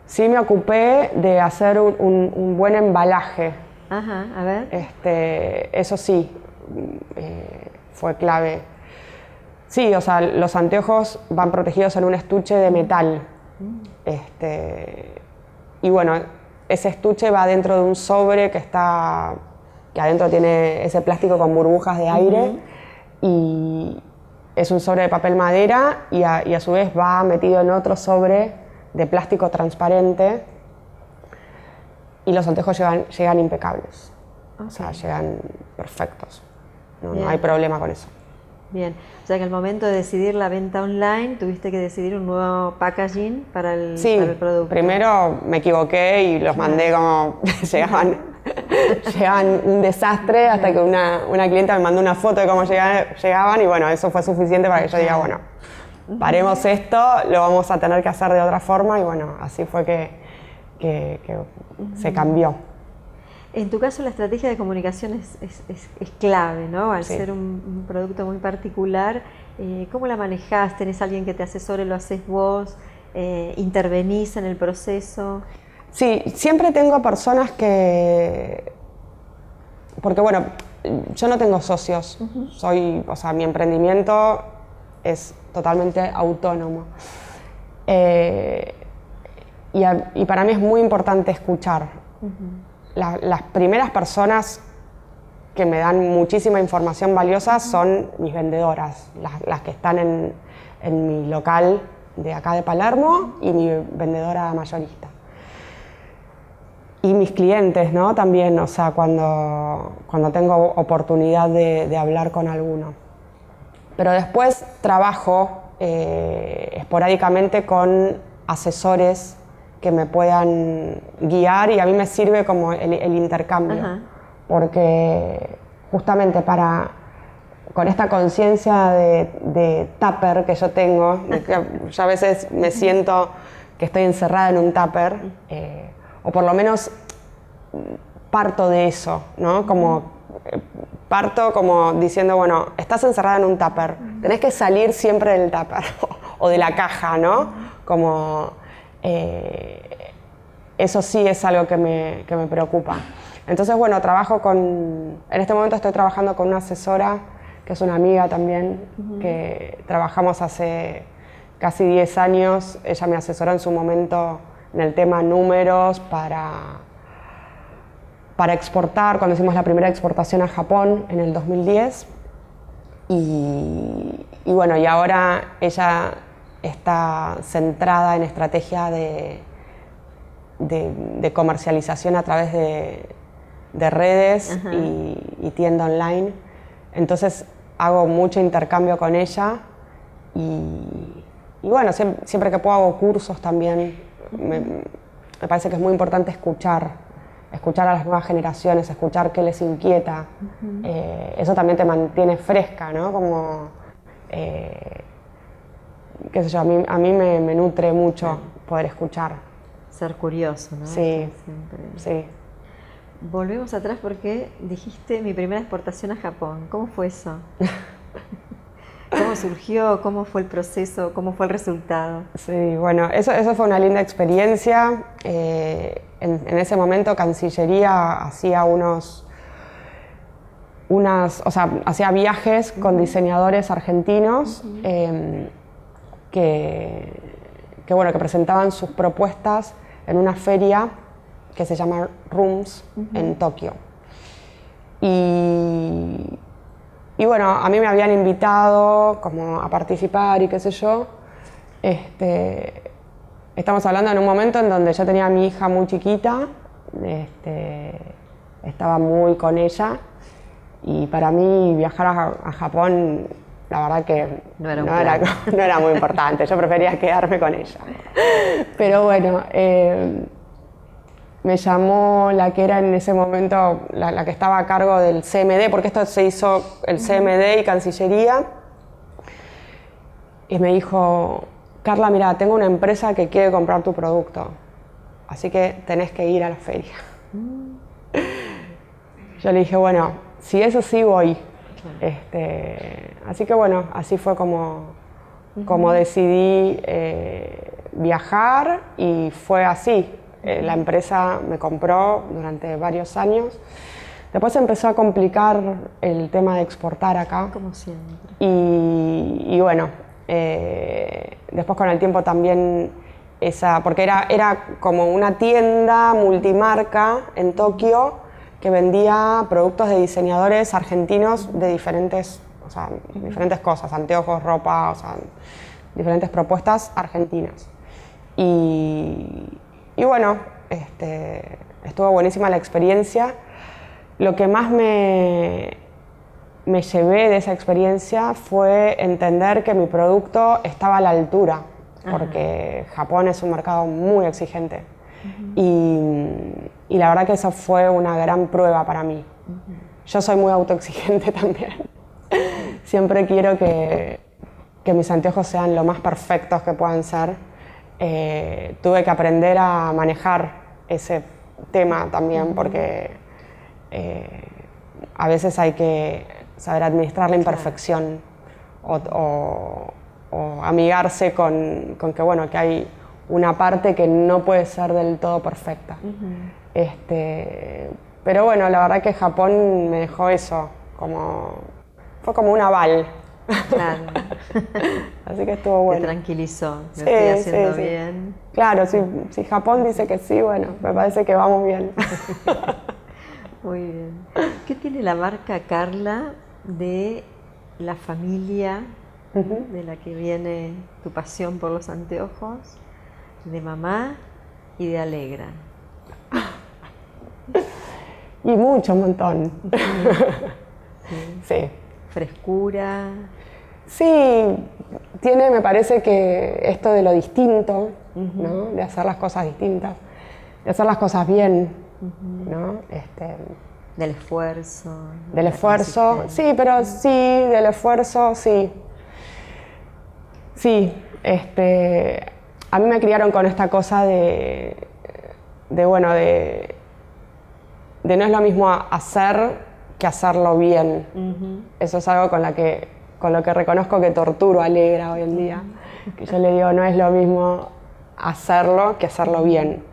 Sí me ocupé de hacer un buen embalaje. A ver. Eso sí, fue clave. Sí, o sea, los anteojos van protegidos en un estuche de metal. Y bueno, ese estuche va dentro de un sobre que adentro tiene ese plástico con burbujas de aire y es un sobre de papel madera y a su vez va metido en otro sobre de plástico transparente y los anteojos llegan impecables, o sea, llegan perfectos, no hay problema con eso. Bien, o sea que al momento de decidir la venta online tuviste que decidir un nuevo packaging para el producto. Primero me equivoqué y los mandé como llegaban un desastre hasta que una clienta me mandó una foto de cómo llegaban y bueno, eso fue suficiente para que yo diga, bueno, paremos esto, lo vamos a tener que hacer de otra forma y bueno, así fue que se cambió. En tu caso la estrategia de comunicación es clave, ¿no? Al ser un producto muy particular, ¿cómo la manejás? ¿Tenés alguien que te asesore, lo haces vos? ¿Intervenís en el proceso? Sí, siempre tengo personas que... Porque bueno, yo no tengo socios, o sea, mi emprendimiento es totalmente autónomo. Y para mí es muy importante escuchar. Las primeras personas que me dan muchísima información valiosa son mis vendedoras, las que están en mi local de acá de Palermo y mi vendedora mayorista. Y mis clientes, ¿no? También, o sea, cuando tengo oportunidad de hablar con alguno. Pero después trabajo esporádicamente con asesores que me puedan guiar y a mí me sirve como el intercambio, porque justamente con esta conciencia de tupper que yo tengo, que yo a veces me siento que estoy encerrada en un tupper, o por lo menos parto de eso, ¿no? Como parto como diciendo, bueno, estás encerrada en un tupper, tenés que salir siempre del tupper o de la caja, ¿no? Como eso sí es algo que me preocupa. Entonces, bueno, en este momento estoy trabajando con una asesora, que es una amiga también, que trabajamos hace casi 10 años. Ella me asesoró en su momento en el tema números para exportar, cuando hicimos la primera exportación a Japón en el 2010. Y bueno, y ahora ella está centrada en estrategia de comercialización a través de redes y tienda online. Entonces hago mucho intercambio con ella y bueno, siempre que puedo hago cursos también. Me parece que es muy importante escuchar a las nuevas generaciones, escuchar qué les inquieta. Eso también te mantiene fresca, ¿no? Como, qué sé yo, a mí me nutre mucho poder escuchar. Ser curioso, ¿no? Sí, sí. Volvemos atrás porque dijiste mi primera exportación a Japón. ¿Cómo fue eso? ¿Cómo surgió? ¿Cómo fue el proceso? ¿Cómo fue el resultado? Sí, bueno, eso fue una linda experiencia. En ese momento Cancillería hacía hacía viajes con diseñadores argentinos que presentaban sus propuestas en una feria que se llama Rooms en Tokio. Y bueno, a mí me habían invitado como a participar y qué sé yo. Estamos hablando en un momento en donde yo tenía a mi hija muy chiquita, estaba muy con ella, y para mí viajar a Japón, la verdad que no era muy importante, yo prefería quedarme con ella. Pero bueno, me llamó la que era en ese momento la que estaba a cargo del CMD, porque esto se hizo el CMD y Cancillería, y me dijo: Carla, mira, tengo una empresa que quiere comprar tu producto, así que tenés que ir a la feria. Yo le dije, bueno, si eso sí voy. Así que bueno, así fue como decidí viajar, y fue así. La empresa me compró durante varios años. Después empezó a complicar el tema de exportar acá. Como siempre. Y bueno, después con el tiempo también porque era como una tienda multimarca en Tokio que vendía productos de diseñadores argentinos de diferentes cosas, anteojos, ropa, diferentes propuestas argentinas. Y bueno, estuvo buenísima la experiencia. Lo que más me llevé de esa experiencia fue entender que mi producto estaba a la altura, porque Japón es un mercado muy exigente. Y la verdad que eso fue una gran prueba para mí. Yo soy muy autoexigente también. Siempre quiero que mis anteojos sean lo más perfectos que puedan ser. Tuve que aprender a manejar ese tema también, porque a veces hay que saber administrar la imperfección, o amigarse con que, bueno, que hay una parte que no puede ser del todo perfecta. Pero bueno, la verdad que Japón me dejó eso, fue como un aval. Claro. Así que estuvo bueno. Te tranquilizó, lo estoy haciendo bien. Claro, si Japón dice que sí, bueno, me parece que vamos bien. Muy bien. ¿Qué tiene la marca Carla de la familia de la que viene tu pasión por los anteojos, de mamá y de Alegra? Y mucho, un montón. Sí. Frescura. Sí, tiene, me parece que esto de lo distinto, ¿no? De hacer las cosas distintas, de hacer las cosas bien, ¿no? Del esfuerzo. Del esfuerzo, sí, pero sí, del esfuerzo, sí. Sí, a mí me criaron con esta cosa de no es lo mismo hacer que hacerlo bien. Eso es algo con lo que reconozco que torturo a Alegra hoy en día. Que yo le digo, no es lo mismo hacerlo que hacerlo bien.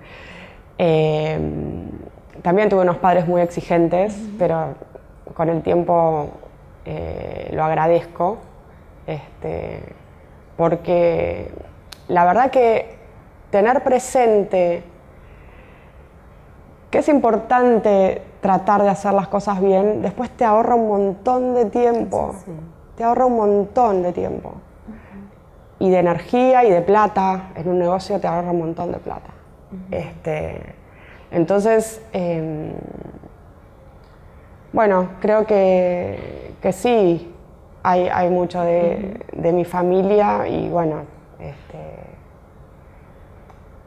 También tuve unos padres muy exigentes, pero con el tiempo lo agradezco, porque la verdad que tener presente que es importante tratar de hacer las cosas bien, después te ahorra un montón de tiempo, te ahorra un montón de tiempo. Y de energía y de plata, en un negocio te ahorra un montón de plata. Entonces, bueno, creo que sí, hay mucho de mi familia y bueno,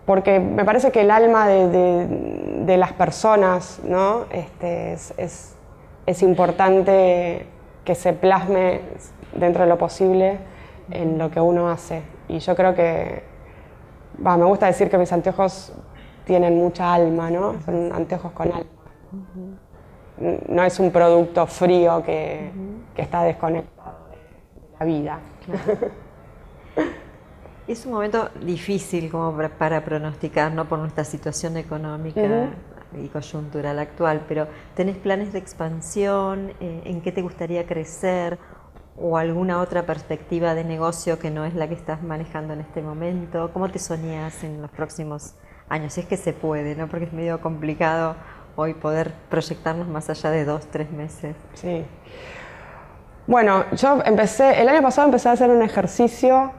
porque me parece que el alma de las personas, ¿no? Es importante que se plasme dentro de lo posible en lo que uno hace. Y yo creo que, me gusta decir que mis anteojos tienen mucha alma, ¿no? Son anteojos con alma. No es un producto frío que está desconectado de la vida. Claro. Es un momento difícil como para pronosticar, ¿no? Por nuestra situación económica y coyuntural actual, pero ¿tenés planes de expansión? ¿En qué te gustaría crecer? ¿O alguna otra perspectiva de negocio que no es la que estás manejando en este momento? ¿Cómo te soñás en los próximos años? Si es que se puede, ¿no? Porque es medio complicado hoy poder proyectarnos más allá de 2-3 meses. Sí. Bueno, el año pasado empecé a hacer un ejercicio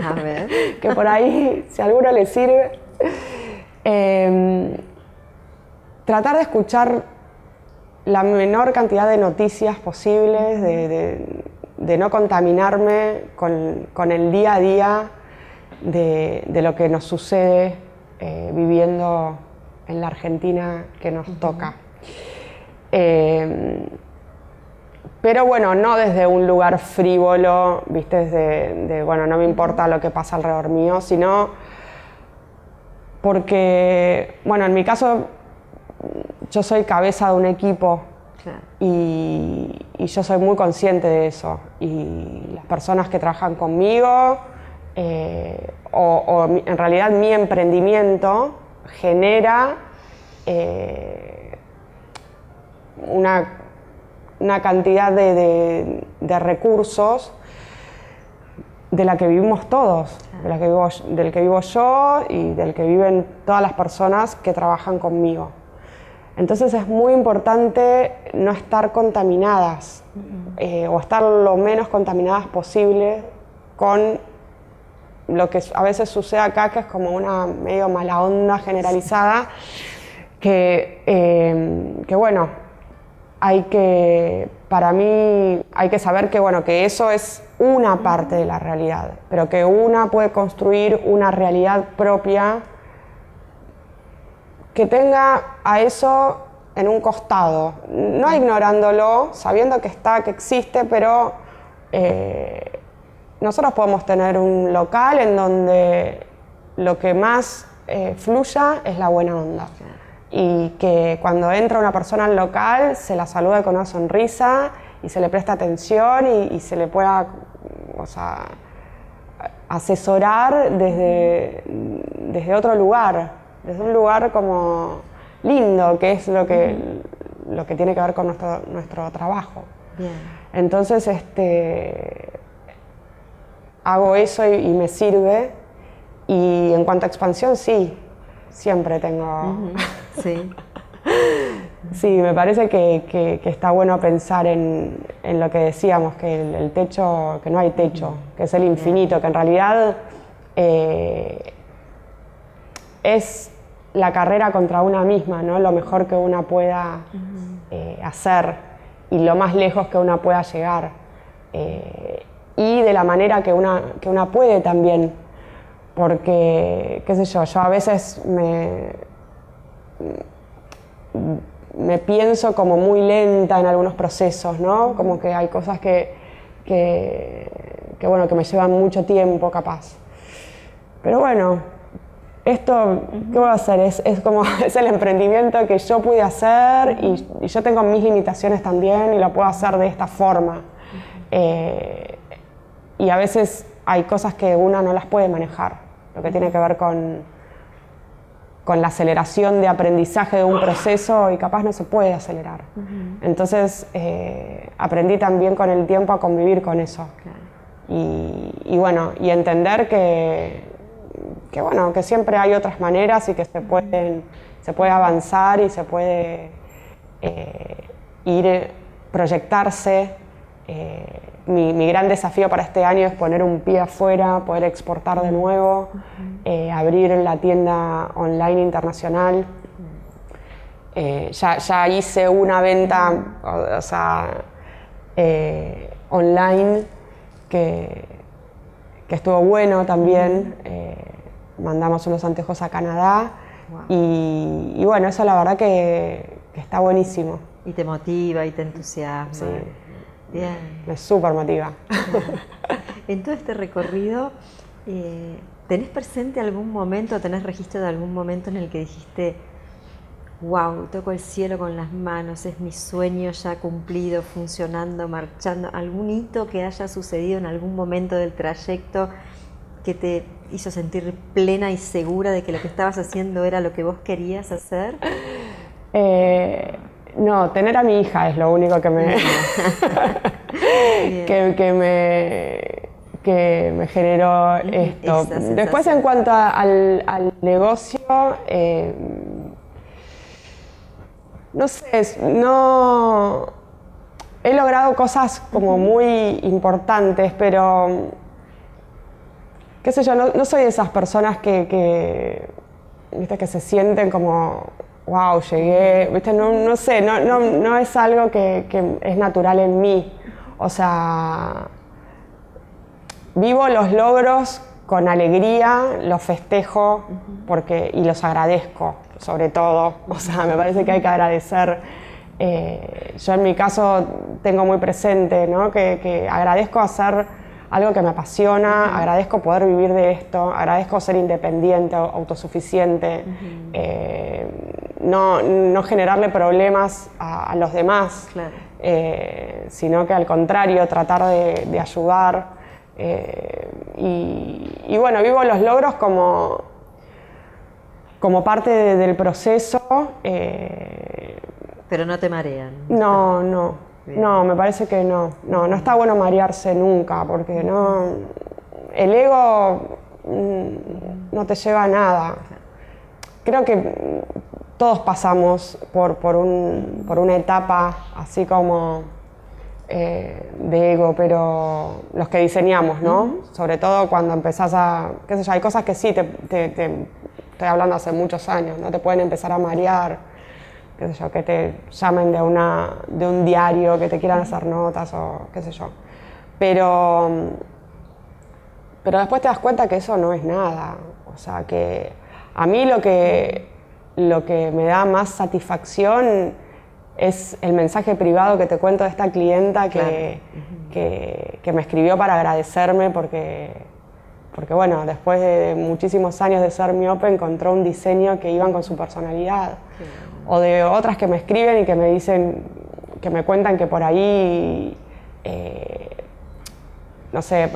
a ver. que por ahí, si a alguno le sirve, tratar de escuchar la menor cantidad de noticias posibles, de no contaminarme con el día a día de lo que nos sucede viviendo en la Argentina que nos toca. Pero bueno, no desde un lugar frívolo, ¿viste? Bueno, no me importa lo que pasa alrededor mío, sino porque, bueno, en mi caso, yo soy cabeza de un equipo. Claro. Y yo soy muy consciente de eso. Y las personas que trabajan conmigo, o en realidad mi emprendimiento, genera una cantidad de recursos de la que vivimos todos, del que vivo yo y del que viven todas las personas que trabajan conmigo. Entonces es muy importante no estar contaminadas o estar lo menos contaminadas posible con lo que a veces sucede acá, que es como una medio mala onda generalizada, que bueno, para mí hay que saber que, bueno, que eso es una parte de la realidad, pero que una puede construir una realidad propia que tenga a eso en un costado, no ignorándolo, sabiendo que está, que existe, pero nosotros podemos tener un local en donde lo que más fluya es la buena onda. Y que cuando entra una persona al local se la salude con una sonrisa y se le presta atención y se le pueda, o sea, asesorar desde otro lugar, desde un lugar como lindo, que es lo que tiene que ver con nuestro trabajo. Bien. Entonces hago eso y me sirve. Y en cuanto a expansión, sí, siempre tengo... Sí. Sí, me parece que está bueno pensar en lo que decíamos, que el techo, que no hay techo, que es el infinito, que en realidad es la carrera contra una misma, ¿no? Lo mejor que una pueda hacer y lo más lejos que una pueda llegar. Y de la manera que una puede también, porque, qué sé yo a veces me pienso como muy lenta en algunos procesos, ¿no? Como que hay cosas que me llevan mucho tiempo, capaz. Pero bueno, esto, ¿qué voy a hacer? Es como, es el emprendimiento que yo pude hacer y yo tengo mis limitaciones también y lo puedo hacer de esta forma. Y a veces hay cosas que uno no las puede manejar, lo que tiene que ver con la aceleración de aprendizaje de un proceso y capaz no se puede acelerar. Entonces aprendí también con el tiempo a convivir con eso. Y bueno, y entender que siempre hay otras maneras y que se puede avanzar y se puede proyectarse. Mi gran desafío para este año es poner un pie afuera, poder exportar de nuevo, abrir la tienda online internacional. Ya hice una venta online que estuvo bueno también. Mandamos unos anteojos a Canadá. Wow. Y bueno, eso la verdad que está buenísimo. Y te motiva y te entusiasma. Sí. Bien. Me súper motiva. En todo este recorrido, ¿tenés presente algún momento, tenés registro de algún momento en el que dijiste, wow, toco el cielo con las manos, es mi sueño ya cumplido, funcionando, marchando? ¿Algún hito que haya sucedido en algún momento del trayecto que te hizo sentir plena y segura de que lo que estabas haciendo era lo que vos querías hacer? No, tener a mi hija es lo único que me que me generó esto. Después, en cuanto al negocio, no sé, he logrado cosas como muy importantes, pero qué sé yo, no soy de esas personas que se sienten como wow, llegué, ¿viste? No sé, no es algo que es natural en mí. O sea, vivo los logros con alegría, los festejo y los agradezco, sobre todo. O sea, me parece que hay que agradecer. Yo en mi caso tengo muy presente, ¿no? que agradezco hacer algo que me apasiona, agradezco poder vivir de esto, agradezco ser independiente, autosuficiente, no generarle problemas a los demás, claro. Sino que al contrario, tratar de ayudar. Y bueno, vivo los logros como parte del proceso. Pero no te marean. No, me parece que no está bueno marearse nunca, porque el ego no te lleva a nada. Creo que todos pasamos por una etapa así como de ego, pero los que diseñamos, ¿no? Sobre todo cuando empezás qué sé yo, hay cosas que sí, estoy hablando hace muchos años, no te pueden empezar a marear. Qué sé yo, que te llamen de un diario, que te quieran hacer notas o qué sé yo. Pero después te das cuenta que eso no es nada. O sea, que a mí lo que me da más satisfacción es el mensaje privado que te cuento de esta clienta que me escribió para agradecerme porque bueno, después de muchísimos años de ser miope encontró un diseño que iban con su personalidad. O de otras que me escriben y que me dicen, que me cuentan que por ahí, no sé,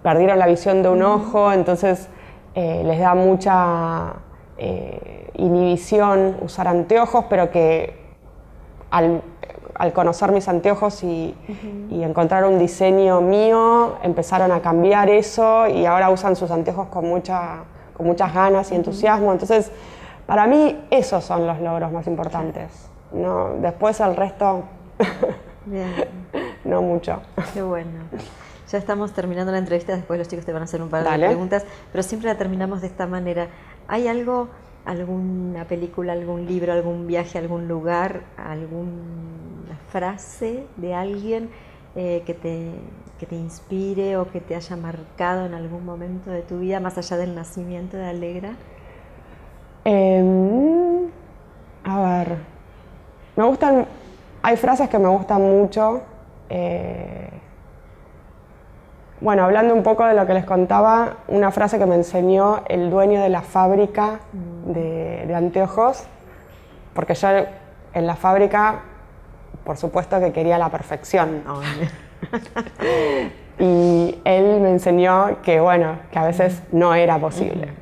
perdieron la visión de un ojo, entonces les da mucha inhibición usar anteojos, pero que al conocer mis anteojos y encontrar un diseño mío, empezaron a cambiar eso y ahora usan sus anteojos con muchas ganas y entusiasmo. Entonces, para mí esos son los logros más importantes. No, después el resto, bien. No mucho. Qué bueno. Ya estamos terminando la entrevista, después los chicos te van a hacer un par de preguntas, pero siempre la terminamos de esta manera. ¿Hay algo, alguna película, algún libro, algún viaje, algún lugar, alguna frase de alguien que te inspire o que te haya marcado en algún momento de tu vida, más allá del nacimiento de Alegra? A ver, hay frases que me gustan mucho. bueno, hablando un poco de lo que les contaba, una frase que me enseñó el dueño de la fábrica de anteojos, porque yo en la fábrica, por supuesto que quería la perfección. Y él me enseñó que, bueno, que a veces no era posible.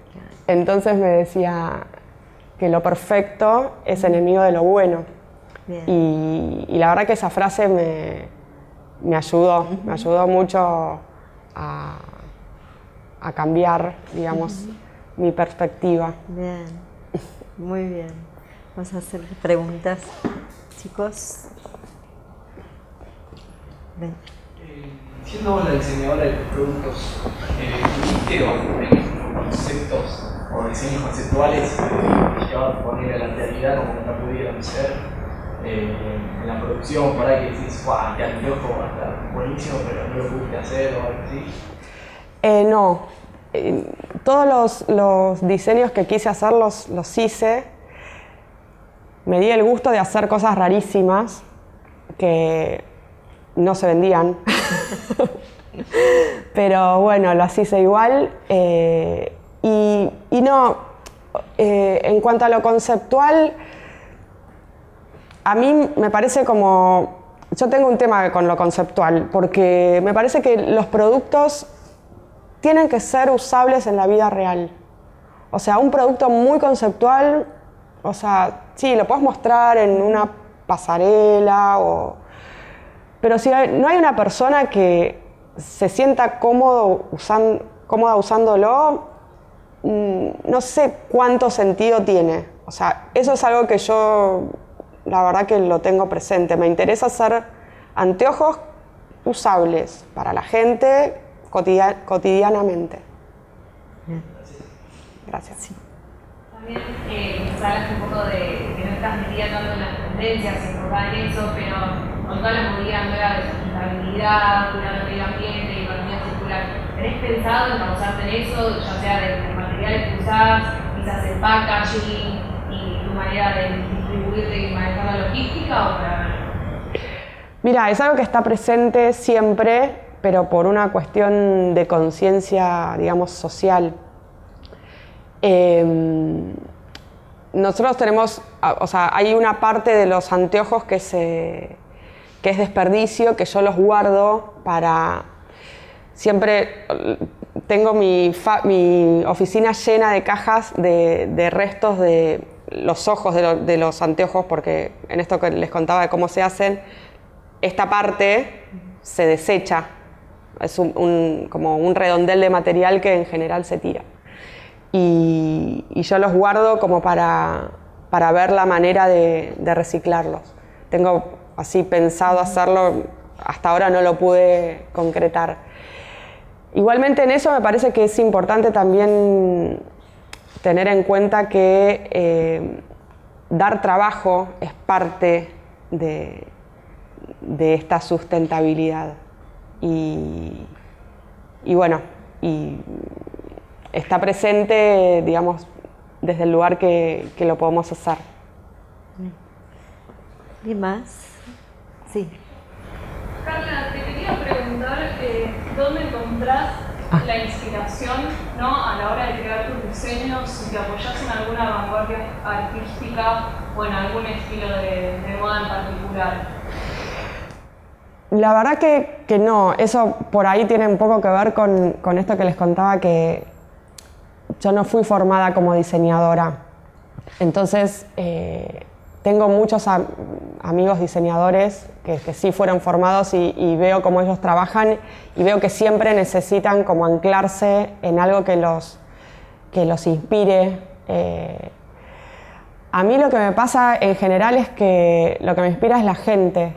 Entonces me decía que lo perfecto es enemigo de lo bueno. Y la verdad que esa frase me ayudó mucho a cambiar, digamos, mi perspectiva. Bien, muy bien. Vamos a hacer preguntas, chicos. Ven. Siendo la diseñadora de tus productos, ¿tuviste o tenés conceptos o diseños conceptuales que llevaban a poner a la realidad como no pudieron ser en la producción? Por ahí que decís, ¡guau! Te anteojo va a estar buenísimo, pero no lo pudiste hacer o algo así. No. Todos los diseños que quise hacer los hice. Me di el gusto de hacer cosas rarísimas que no se vendían. Pero bueno, las hice igual. Y no, en cuanto a lo conceptual, a mí me parece como... Yo tengo un tema con lo conceptual, porque me parece que los productos tienen que ser usables en la vida real. O sea, un producto muy conceptual, o sea, sí, lo puedes mostrar en una pasarela, pero si no hay una persona que se sienta cómoda usándolo, no sé cuánto sentido tiene. O sea, eso es algo que yo, la verdad que lo tengo presente. Me interesa hacer anteojos usables para la gente cotidianamente. Gracias. Sí. También hablas un poco de que no estás metida tanto en las tendencias, enfocada en eso, pero con toda la movida nueva de sustentabilidad, cuidar el medio ambiente, economía circular, ¿tenés pensado en pausarte en eso, ya sea de los materiales que usás, quizás el packaging y tu manera de distribuirte y manejar la logística, o para ver? Mira, es algo que está presente siempre, pero por una cuestión de conciencia, digamos, social. Nosotros tenemos, o sea, hay una parte de los anteojos que es desperdicio, que yo los guardo para... Siempre tengo mi oficina llena de cajas de restos de los ojos de los anteojos, porque en esto que les contaba de cómo se hacen, esta parte se desecha. Es como un redondel de material que en general se tira. Y yo los guardo como para ver la manera de reciclarlos. Tengo así pensado hacerlo, hasta ahora no lo pude concretar. Igualmente en eso me parece que es importante también tener en cuenta que dar trabajo es parte de esta sustentabilidad. Y bueno, está presente, digamos, desde el lugar que lo podemos hacer. ¿Y más? Sí. Carla, te quería preguntar dónde encontrás la inspiración, ¿no?, a la hora de crear tus diseños, si te apoyas en alguna vanguardia artística o en algún estilo de moda en particular. La verdad que no, eso por ahí tiene un poco que ver con esto que les contaba, que yo no fui formada como diseñadora. Entonces, tengo muchos amigos diseñadores que sí fueron formados y veo cómo ellos trabajan y veo que siempre necesitan como anclarse en algo que los inspire. A mí lo que me pasa en general es que lo que me inspira es la gente.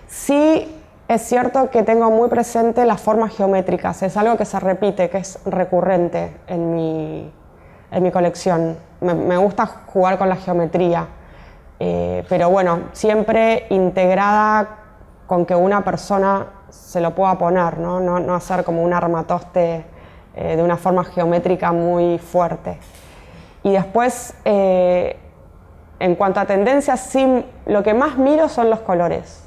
Sí, es cierto que tengo muy presente las formas geométricas, es algo que se repite, que es recurrente en mi colección. Me gusta jugar con la geometría, pero bueno, siempre integrada con que una persona se lo pueda poner, no hacer como un armatoste de una forma geométrica muy fuerte. Y después, en cuanto a tendencias, sí, lo que más miro son los colores.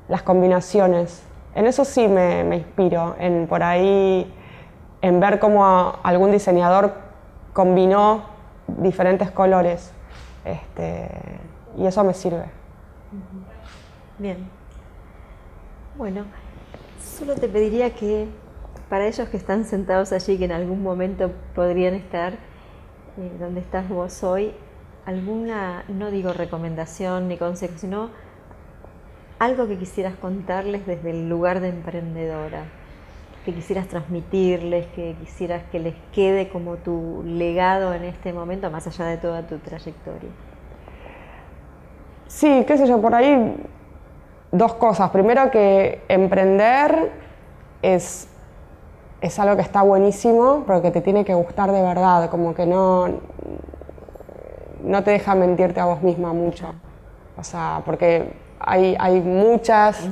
Las combinaciones. En eso sí me inspiro, en por ahí, en ver cómo algún diseñador combinó diferentes colores, y eso me sirve. Bien. Bueno, solo te pediría que para ellos que están sentados allí, que en algún momento podrían estar donde estás vos hoy, alguna, no digo recomendación ni consejo, sino algo que quisieras contarles desde el lugar de emprendedora, que quisieras transmitirles, que quisieras que les quede como tu legado en este momento, más allá de toda tu trayectoria. Sí, qué sé yo, por ahí dos cosas. Primero, que emprender es algo que está buenísimo, pero que te tiene que gustar de verdad, como que no te deja mentirte a vos misma mucho. O sea, porque hay muchas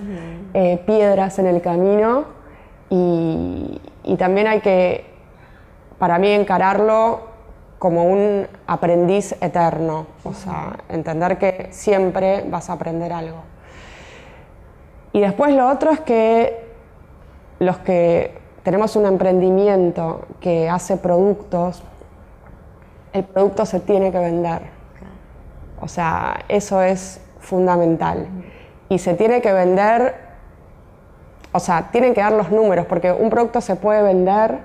piedras en el camino y también hay que, para mí, encararlo como un aprendiz eterno. O sea, entender que siempre vas a aprender algo. Y después lo otro es que los que tenemos un emprendimiento que hace productos, el producto se tiene que vender. O sea, eso es fundamental. Y se tiene que vender, o sea, tienen que dar los números, porque un producto se puede vender,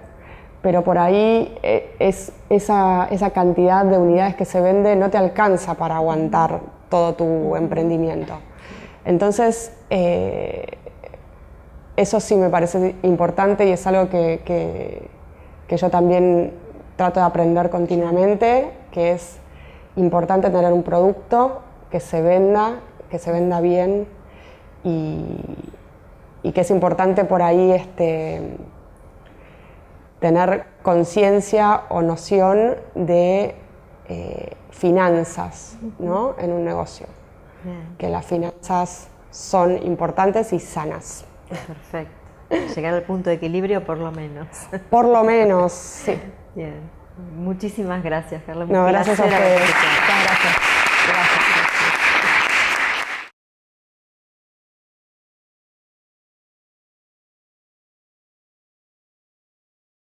pero por ahí esa cantidad de unidades que se vende no te alcanza para aguantar todo tu emprendimiento. Entonces, eso sí me parece importante y es algo que yo también trato de aprender continuamente, que es importante tener un producto que se venda bien y que es importante por ahí tener conciencia o noción de finanzas, ¿no? En un negocio. Bien. Que las finanzas son importantes y sanas. Perfecto. Llegar al punto de equilibrio por lo menos. Por lo menos, sí. Bien. Muchísimas gracias, Carla. No, gracias a ustedes. Muchas gracias. Gracias.